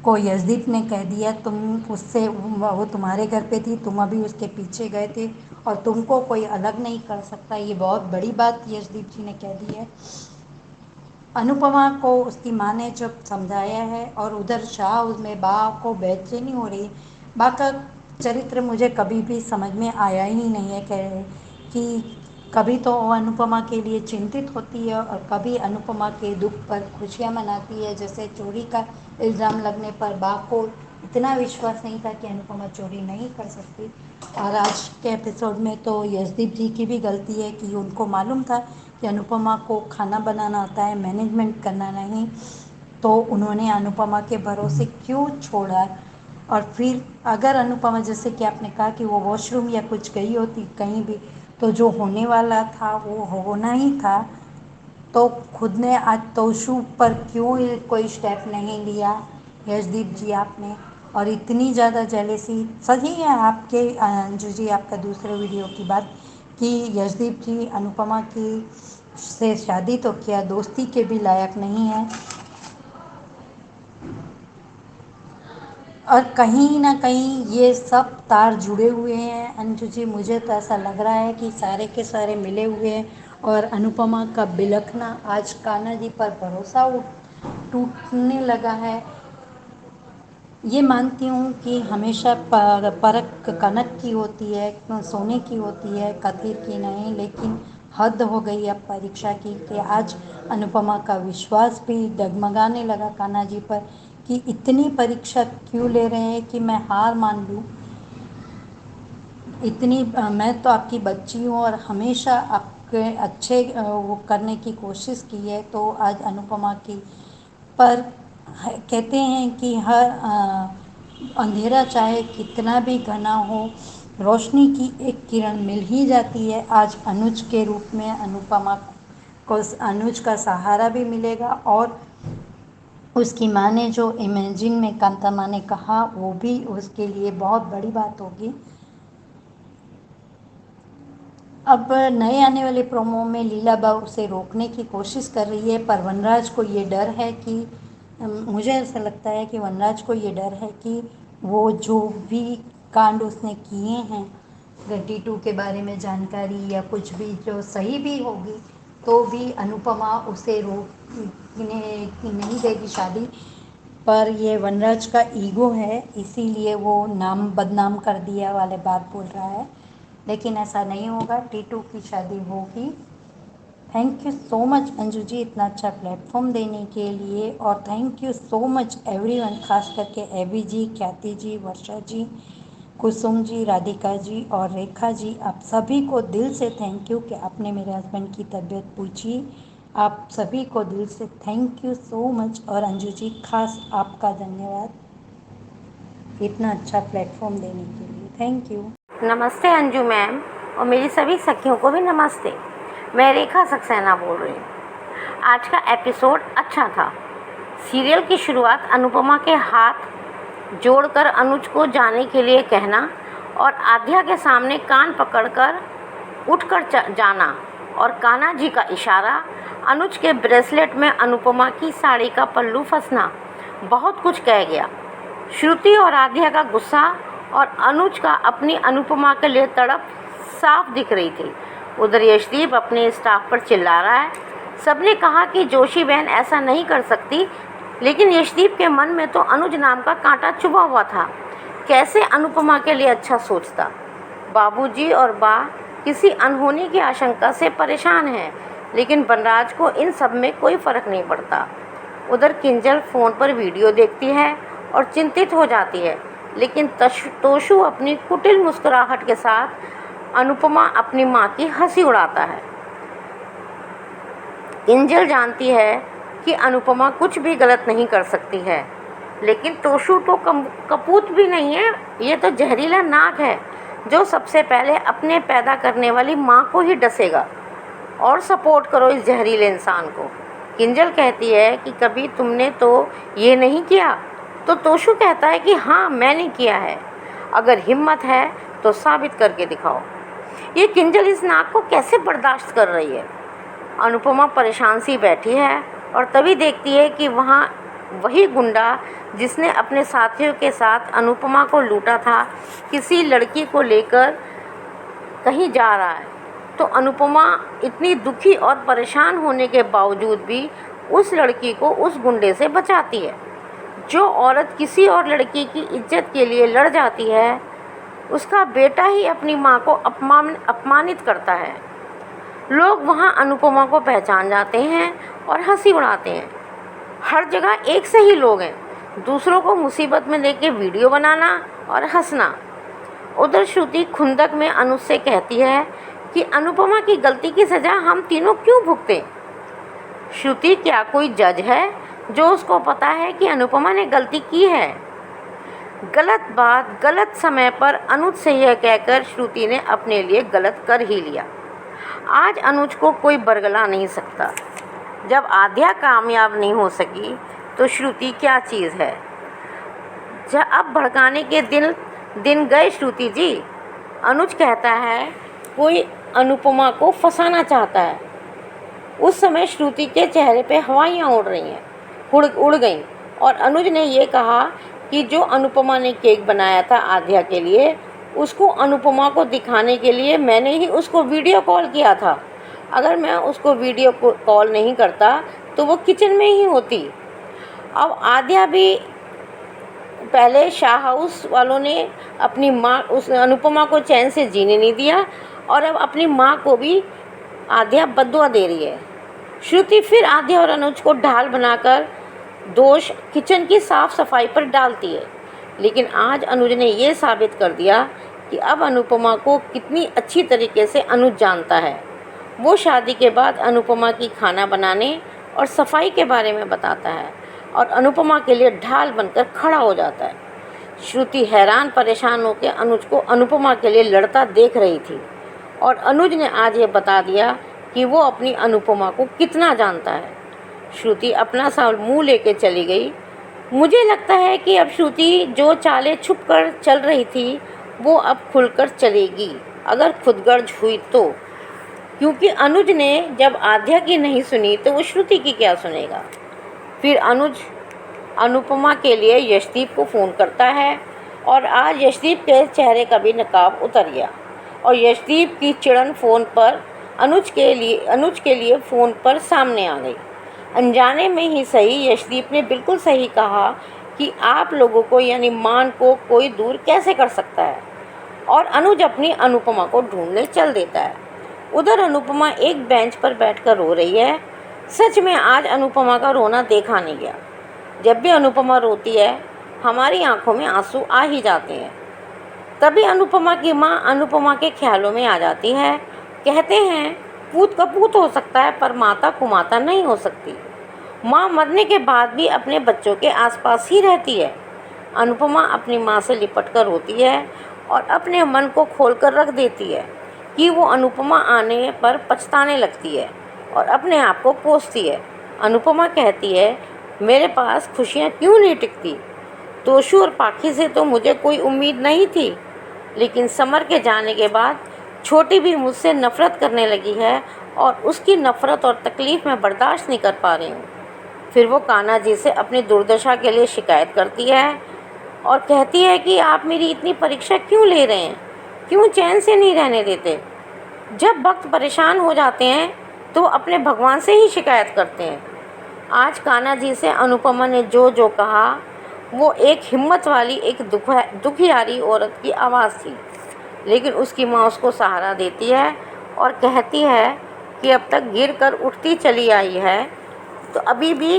को यशदीप ने कह दिया तुम उससे, वो तुम्हारे घर पे थी, तुम अभी उसके पीछे गए थे और तुमको कोई अलग नहीं कर सकता। ये बहुत बड़ी बात यशदीप जी ने कह दी है। अनुपमा को उसकी माँ ने जब समझाया है, और उधर शाह उसमें बा को बेचैनी हो रही है। बा का चरित्र मुझे कभी भी समझ में आया ही नहीं है कि कभी तो वो अनुपमा के लिए चिंतित होती है और कभी अनुपमा के दुख पर खुशियाँ मनाती है। जैसे चोरी का इल्ज़ाम लगने पर बा को इतना विश्वास नहीं था कि अनुपमा चोरी नहीं कर सकती। और आज के एपिसोड में तो यशदीप जी की भी गलती है कि उनको मालूम था कि अनुपमा को खाना बनाना आता है, मैनेजमेंट करना नहीं, तो उन्होंने अनुपमा के भरोसे क्यों छोड़ा। और फिर अगर अनुपमा, जैसे कि आपने कहा कि वो वॉशरूम या कुछ गई होती कहीं भी, तो जो होने वाला था वो होना ही था, तो खुद ने आज तोशु पर क्यों कोई स्टेप नहीं लिया यशदीप जी आपने। और इतनी ज़्यादा जेलेसी, सही है आपके अंजू जी, आपका दूसरे वीडियो की बात कि यशदीप जी अनुपमा की से शादी तो किया, दोस्ती के भी लायक नहीं है। और कहीं ना कहीं ये सब तार जुड़े हुए हैं अंजू जी, मुझे तो ऐसा लग रहा है कि सारे के सारे मिले हुए हैं। और अनुपमा का बिलखना, आज कान्हा जी पर भरोसा टूटने लगा है। ये मानती हूँ कि हमेशा परख कनक की होती है, सोने की होती है, कथिर की नहीं, लेकिन हद हो गई अब परीक्षा की कि आज अनुपमा का विश्वास भी डगमगाने लगा कान्हा जी पर कि इतनी परीक्षा क्यों ले रहे हैं कि मैं हार मान लूँ। इतनी मैं तो आपकी बच्ची हूँ और हमेशा आपके अच्छे वो करने की कोशिश की है। तो आज अनुपमा की पर कहते हैं कि हर अंधेरा चाहे कितना भी घना हो, रोशनी की एक किरण मिल ही जाती है। आज अनुज के रूप में अनुपमा को अनुज का सहारा भी मिलेगा और उसकी माँ ने जो इमेजिन में कांता माँ ने कहा वो भी उसके लिए बहुत बड़ी बात होगी। अब नए आने वाले प्रोमो में लीला बा उसे रोकने की कोशिश कर रही है, पर वनराज को ये डर है कि मुझे ऐसा लगता है कि वनराज को ये डर है कि वो जो भी कांड उसने किए हैं, टीटू के बारे में जानकारी या कुछ भी जो सही भी होगी, तो भी अनुपमा उसे रोकने नहीं देगी शादी। पर ये वनराज का ईगो है, इसीलिए वो नाम बदनाम कर दिया वाले बात बोल रहा है, लेकिन ऐसा नहीं होगा, टीटू की शादी होगी। Thank you so much Anju ji इतना अच्छा प्लेटफॉर्म देने के लिए, और thank you so much everyone, खास करके एबी जी, ख्याति जी, वर्षा जी, कुसुम जी, राधिका जी और रेखा जी, आप सभी को दिल से थैंक यू कि आपने मेरे हस्बैंड की तबीयत पूछी। आप सभी को दिल से थैंक यू सो मच। और अंजू जी खास आपका धन्यवाद इतना अच्छा प्लेटफॉर्म देने के लिए, थैंक यू। नमस्ते अंजू मैम, और मेरी सभी सखियों को भी नमस्ते। मैं रेखा सक्सेना बोल रही हूँ। आज का एपिसोड अच्छा था। सीरियल की शुरुआत अनुपमा के हाथ जोड़कर अनुज को जाने के लिए कहना और आध्या के सामने कान पकड़कर उठकर जाना और कान्हा जी का इशारा, अनुज के ब्रेसलेट में अनुपमा की साड़ी का पल्लू फंसना बहुत कुछ कह गया। श्रुति और आध्या का गुस्सा और अनुज का अपनी अनुपमा के लिए तड़प साफ दिख रही थी। उधर यशदीप अपने स्टाफ पर चिल्ला रहा है। सबने कहा कि जोशी बहन ऐसा नहीं कर सकती, लेकिन यशदीप के मन में तो अनुज नाम का कांटा चुभा हुआ था। कैसे अनुपमा के लिए अच्छा सोचता। बाबूजी और बा किसी अनहोनी की आशंका से परेशान हैं, लेकिन बनराज को इन सब में कोई फ़र्क नहीं पड़ता। उधर किंजल फ़ोन पर वीडियो देखती है और चिंतित हो जाती है, लेकिन तोशु अपनी कुटिल मुस्कुराहट के साथ अनुपमा अपनी माँ की हंसी उड़ाता है। किंजल जानती है कि अनुपमा कुछ भी गलत नहीं कर सकती है, लेकिन तोशु तो कपूत भी नहीं है, ये तो जहरीला नाग है जो सबसे पहले अपने पैदा करने वाली माँ को ही डसेगा। और सपोर्ट करो इस जहरीले इंसान को। किंजल कहती है कि कभी तुमने तो ये नहीं किया, तो तोशु कहता है कि हाँ मैंने किया है, अगर हिम्मत है तो साबित करके दिखाओ। ये किंजल इस नाग को कैसे बर्दाश्त कर रही है। अनुपमा परेशान सी बैठी है और तभी देखती है कि वहाँ वही गुंडा जिसने अपने साथियों के साथ अनुपमा को लूटा था, किसी लड़की को लेकर कहीं जा रहा है। तो अनुपमा इतनी दुखी और परेशान होने के बावजूद भी उस लड़की को उस गुंडे से बचाती है। जो औरत किसी और लड़की की इज्जत के लिए लड़ जाती है, उसका बेटा ही अपनी माँ को अपमानित करता है। लोग वहाँ अनुपमा को पहचान जाते हैं और हंसी उड़ाते हैं। हर जगह एक से ही लोग हैं, दूसरों को मुसीबत में लेके वीडियो बनाना और हंसना। उधर श्रुति खुंदक में अनुज से कहती है कि अनुपमा की गलती की सज़ा हम तीनों क्यों भुगतें। श्रुति क्या कोई जज है जो उसको पता है कि अनुपमा ने गलती की है। गलत बात गलत समय पर अनुज से यह कहकर श्रुति ने अपने लिए गलत कर ही लिया। आज अनुज को कोई बरगला नहीं सकता। जब आद्या कामयाब नहीं हो सकी तो श्रुति क्या चीज़ है। जब अब भड़काने के दिन गए श्रुति जी। अनुज कहता है कोई अनुपमा को फंसाना चाहता है। उस समय श्रुति के चेहरे पे हवाइयाँ उड़ गईं और अनुज ने ये कहा कि जो अनुपमा ने केक बनाया था आद्या के लिए, उसको अनुपमा को दिखाने के लिए मैंने ही उसको वीडियो कॉल किया था। अगर मैं उसको वीडियो कॉल नहीं करता तो वो किचन में ही होती। अब आद्या भी, पहले शाह हाउस वालों ने अपनी माँ उस अनुपमा को चैन से जीने नहीं दिया और अब अपनी माँ को भी आद्या बद्दुआ दे रही है। श्रुति फिर आद्या और अनुज को ढाल बनाकर दोष किचन की साफ़ सफाई पर डालती है। लेकिन आज अनुज ने ये साबित कर दिया कि अब अनुपमा को कितनी अच्छी तरीके से अनुज जानता है। वो शादी के बाद अनुपमा की खाना बनाने और सफाई के बारे में बताता है और अनुपमा के लिए ढाल बनकर खड़ा हो जाता है। श्रुति हैरान परेशान होकर अनुज को अनुपमा के लिए लड़ता देख रही थी और अनुज ने आज ये बता दिया कि वो अपनी अनुपमा को कितना जानता है। श्रुति अपना सा मुँह लेके चली गई। मुझे लगता है कि अब श्रुति जो चालें छुप कर चल रही थी वो अब खुलकर चलेगी, अगर खुदगर्ज हुई तो। क्योंकि अनुज ने जब आद्या की नहीं सुनी तो वो श्रुति की क्या सुनेगा। फिर अनुज अनुपमा के लिए यशदीप को फ़ोन करता है और आज यशदीप के चेहरे का भी नकाब उतर गया और यशदीप की चिड़न फ़ोन पर अनुज के लिए फ़ोन पर सामने आ गई। अनजाने में ही सही, यशदीप ने बिल्कुल सही कहा कि आप लोगों को यानी मान को कोई दूर कैसे कर सकता है। और अनुज अपनी अनुपमा को ढूंढने चल देता है। उधर अनुपमा एक बेंच पर बैठकर रो रही है। सच में आज अनुपमा का रोना देखा नहीं गया। जब भी अनुपमा रोती है हमारी आंखों में आंसू आ ही जाते हैं। तभी अनुपमा की माँ अनुपमा के ख्यालों में आ जाती है। कहते हैं पूत कपूत हो सकता है पर माता कुमाता नहीं हो सकती। माँ मरने के बाद भी अपने बच्चों के आसपास ही रहती है। अनुपमा अपनी माँ से लिपट कर रोती है और अपने मन को खोल कर रख देती है कि वो अनुपमा आने पर पछताने लगती है और अपने आप को कोसती है। अनुपमा कहती है मेरे पास खुशियाँ क्यों नहीं टिकती। तोशु और पाखी से तो मुझे कोई उम्मीद नहीं थी, लेकिन समर के जाने के बाद छोटी भी मुझसे नफ़रत करने लगी है और उसकी नफ़रत और तकलीफ़ मैं बर्दाश्त नहीं कर पा रही हूँ। फिर वो कान्हा जी से अपनी दुर्दशा के लिए शिकायत करती है और कहती है कि आप मेरी इतनी परीक्षा क्यों ले रहे हैं, क्यों चैन से नहीं रहने देते। जब भक्त परेशान हो जाते हैं तो अपने भगवान से ही शिकायत करते हैं। आज कान्हा जी से अनुपमा ने जो कहा वो एक हिम्मत वाली, एक दुखियारी औरत की आवाज़ थी। लेकिन उसकी माँ उसको सहारा देती है और कहती है कि अब तक गिर कर उठती चली आई है तो अभी भी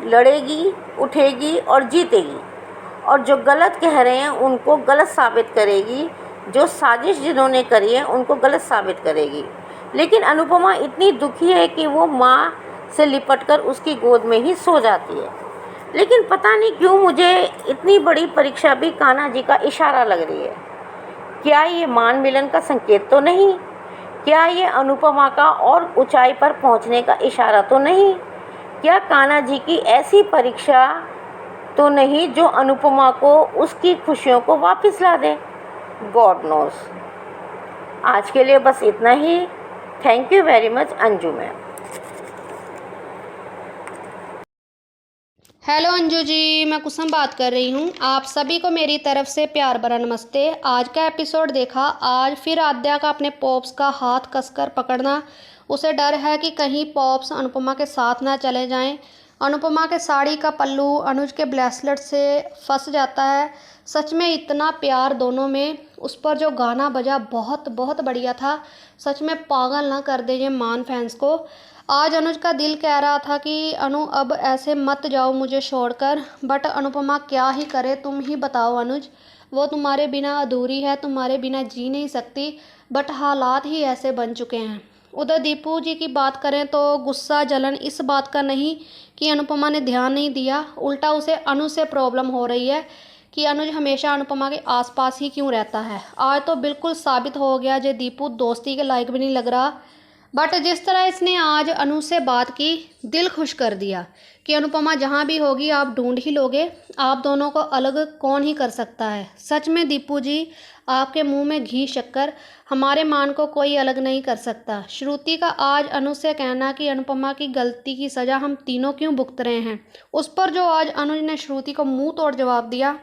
लड़ेगी, उठेगी और जीतेगी। और जो गलत कह रहे हैं उनको गलत साबित करेगी, जो साजिश जिन्होंने करी है उनको गलत साबित करेगी। लेकिन अनुपमा इतनी दुखी है कि वो माँ से लिपटकर उसकी गोद में ही सो जाती है। लेकिन पता नहीं क्यों मुझे इतनी बड़ी परीक्षा भी कान्हा जी का इशारा लग रही है। क्या ये मान मिलन का संकेत तो नहीं? क्या ये अनुपमा का और ऊंचाई पर पहुंचने का इशारा तो नहीं? क्या कान्हा जी की ऐसी परीक्षा तो नहीं जो अनुपमा को उसकी खुशियों को वापस ला दे? God knows. आज के लिए बस इतना ही। Thank you very much Anju ma'am. Hello Anju ji, मैं कुसुम बात कर रही हूँ। आप सभी को मेरी तरफ से प्यार भरा नमस्ते। आज का एपिसोड देखा। आज फिर आद्या का अपने पॉप्स का हाथ कसकर पकड़ना। उसे डर है कि कहीं पॉप्स अनुपमा के साथ ना चले जाएं। अनुपमा के साड़ी का पल्लू अनुज के ब्रेसलेट से फंस जाता है। सच में इतना प्यार दोनों में। उस पर जो गाना बजा बहुत बहुत बढ़िया था। सच में पागल ना कर दे ये मान फैंस को। आज अनुज का दिल कह रहा था कि अनु अब ऐसे मत जाओ मुझे छोड़कर, बट अनुपमा क्या ही करे, तुम ही बताओ अनुज। वो तुम्हारे बिना अधूरी है, तुम्हारे बिना जी नहीं सकती, बट हालात ही ऐसे बन चुके हैं। उधर दीपू जी की बात करें तो गुस्सा जलन इस बात का नहीं कि अनुपमा ने ध्यान नहीं दिया, उल्टा उसे अनु से प्रॉब्लम हो रही है कि अनुज हमेशा अनुपमा के आसपास ही क्यों रहता है। आज तो बिल्कुल साबित हो गया जे दीपू दोस्ती के लायक भी नहीं लग रहा। बट जिस तरह इसने आज अनु से बात की, दिल खुश कर दिया कि अनुपमा जहाँ भी होगी आप ढूंढ ही लोगे, आप दोनों को अलग कौन ही कर सकता है। सच में दीपू जी, आपके मुंह में घी शक्कर, हमारे मान को कोई अलग नहीं कर सकता। श्रुति का आज अनु से कहना कि अनुपमा की गलती की सज़ा हम तीनों क्यों भुगत रहे हैं, उस पर जो आज अनुज ने श्रुति को मुंह तोड़ जवाब दिया,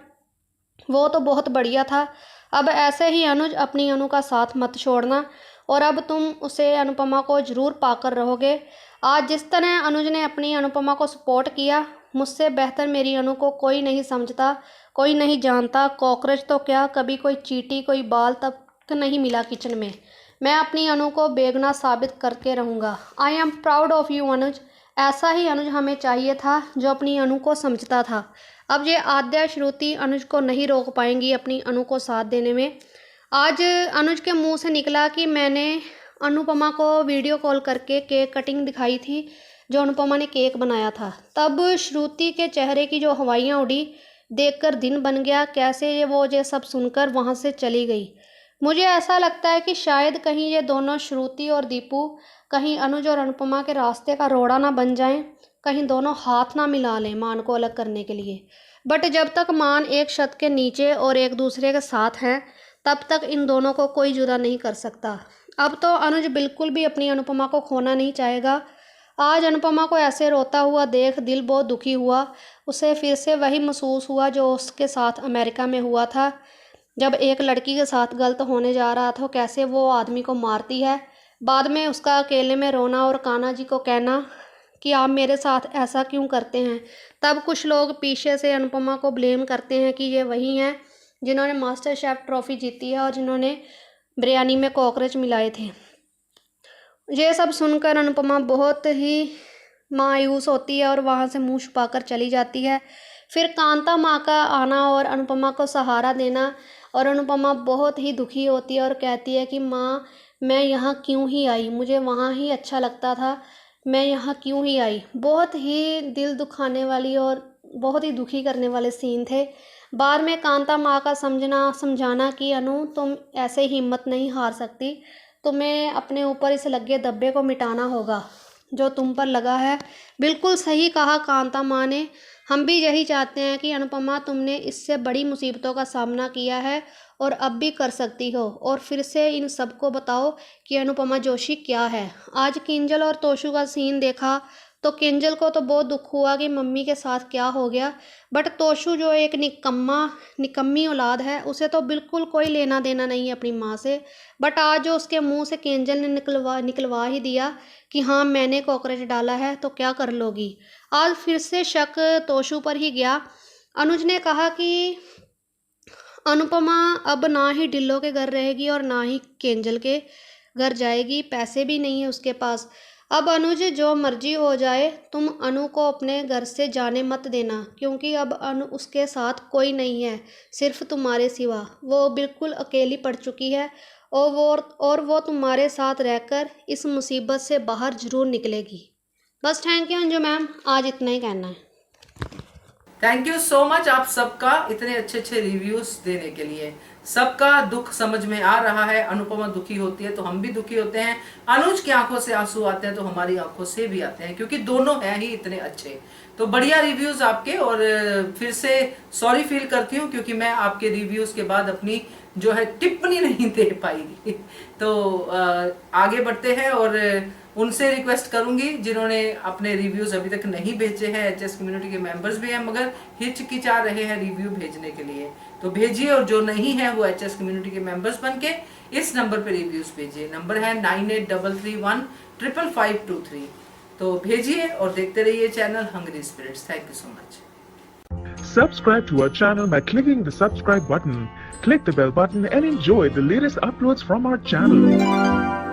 वो तो बहुत बढ़िया था। अब ऐसे ही अनुज अपनी अनु का साथ मत छोड़ना, और अब तुम उसे अनुपमा को ज़रूर पाकर रहोगे। आज जिस तरह अनुज ने अपनी अनुपमा को सपोर्ट किया, मुझसे बेहतर मेरी अनु को कोई नहीं समझता, कोई नहीं जानता। कॉकरोच तो क्या, कभी कोई चींटी कोई बाल तक नहीं मिला किचन में। मैं अपनी अनु को बेगुनाह साबित करके रहूँगा। I am proud of you Anuj. ऐसा ही अनुज हमें चाहिए था जो अपनी अनु को समझता था। अब ये आद्या श्रुति अनुज को नहीं रोक पाएंगी अपनी अनु को साथ देने में। आज अनुज के मुंह से निकला कि मैंने अनुपमा को वीडियो कॉल करके केक कटिंग दिखाई थी जो अनुपमा ने केक बनाया था। तब श्रुति के चेहरे की जो हवाइयाँ उड़ी देखकर दिन बन गया। कैसे वो ये सब सुनकर वहाँ से चली गई। मुझे ऐसा लगता है कि शायद कहीं ये दोनों श्रुति और दीपू कहीं अनुज और अनुपमा के रास्ते का रोड़ा ना बन जाएं, कहीं दोनों हाथ ना मिला लें मान को अलग करने के लिए। बट जब तक मान एक छत के नीचे और एक दूसरे के साथ हैं, तब तक इन दोनों को कोई जुदा नहीं कर सकता। अब तो अनुज बिल्कुल भी अपनी अनुपमा को खोना नहीं चाहेगा। आज अनुपमा को ऐसे रोता हुआ देख दिल बहुत दुखी हुआ। उसे फिर से वही महसूस हुआ जो उसके साथ अमेरिका में हुआ था, जब एक लड़की के साथ गलत होने जा रहा था, कैसे वो आदमी को मारती है। बाद में उसका अकेले में रोना और कान्हा जी को कहना कि आप मेरे साथ ऐसा क्यों करते हैं। तब कुछ लोग पीछे से अनुपमा को ब्लेम करते हैं कि ये वही हैं जिन्होंने मास्टर शेफ ट्रॉफी जीती है और जिन्होंने बिरयानी में कॉकरोच मिलाए थे। ये सब सुनकर अनुपमा बहुत ही मायूस होती है और वहाँ से मुंह छुपाकर चली जाती है। फिर कांता माँ का आना और अनुपमा को सहारा देना, और अनुपमा बहुत ही दुखी होती है और कहती है कि माँ मैं यहाँ क्यों ही आई, मुझे वहाँ ही अच्छा लगता था, मैं यहाँ क्यों ही आई। बहुत ही दिल दुखाने वाली और बहुत ही दुखी करने वाले सीन थे। बाद में कांता माँ का समझाना कि अनु तुम ऐसे हिम्मत नहीं हार सकती, तुम्हें अपने ऊपर इस लगे धब्बे को मिटाना होगा जो तुम पर लगा है। बिल्कुल सही कहा कांता माँ ने। हम भी यही चाहते हैं कि अनुपमा तुमने इससे बड़ी मुसीबतों का सामना किया है और अब भी कर सकती हो, और फिर से इन सबको बताओ कि अनुपमा जोशी क्या है। आज किंजल और तोशु का सीन देखा तो किंजल को तो बहुत दुख हुआ कि मम्मी के साथ क्या हो गया, बट तोशु जो एक निकम्मी औलाद है, उसे तो बिल्कुल कोई लेना देना नहीं है अपनी माँ से। बट आज जो उसके मुंह से किंजल ने निकलवा ही दिया कि हाँ मैंने कॉकरोच डाला है, तो क्या कर लोगी। आज फिर से शक तोशु पर ही गया। अनुज ने कहा कि अनुपमा अब ना ही डिल्लो के घर रहेगी और ना ही किंजल के घर जाएगी, पैसे भी नहीं है उसके पास। अब अनुज जो मर्जी हो जाए, तुम अनु को अपने घर से जाने मत देना, क्योंकि अब अनु उसके साथ कोई नहीं है सिर्फ तुम्हारे सिवा। वो बिल्कुल अकेली पड़ चुकी है और वो तुम्हारे साथ रहकर इस मुसीबत से बाहर ज़रूर निकलेगी। बस थैंक यू अंजू मैम, आज इतना ही कहना है। थैंक यू सो मच आप सबका इतने अच्छे अच्छे रिव्यूज देने के लिए। सबका दुख समझ में आ रहा है। अनुपमा दुखी होती है तो हम भी दुखी होते हैं, अनुज की आंखों से आंसू आते हैं तो हमारी आंखों से भी आते हैं, क्योंकि दोनों हैं ही इतने अच्छे। तो बढ़िया रिव्यूज आपके, और फिर से सॉरी फील करती हूँ क्योंकि मैं आपके रिव्यूज के बाद अपनी जो है टिप्पणी नहीं दे पाई। तो आगे बढ़ते हैं और उनसे रिक्वेस्ट करूंगी जिन्होंने अपने रिव्यूज अभी तक नहीं भेजे हैं, एचएस कम्युनिटी के मेंबर्स भी हैं मगर हिचकिचा रहे हैं रिव्यू भेजने के लिए, तो भेजिए। और जो नहीं है वो एचएस कम्युनिटी के मेंबर्स बनके इस नंबर पे रिव्यूज भेजिए। नंबर है 9833155523। तो भेजिए और देखते रहिए channel Hungry Spirits. Thank you so much. Subscribe to our channel by clicking the subscribe button. Click the bell button and enjoy the latest uploads from our channel.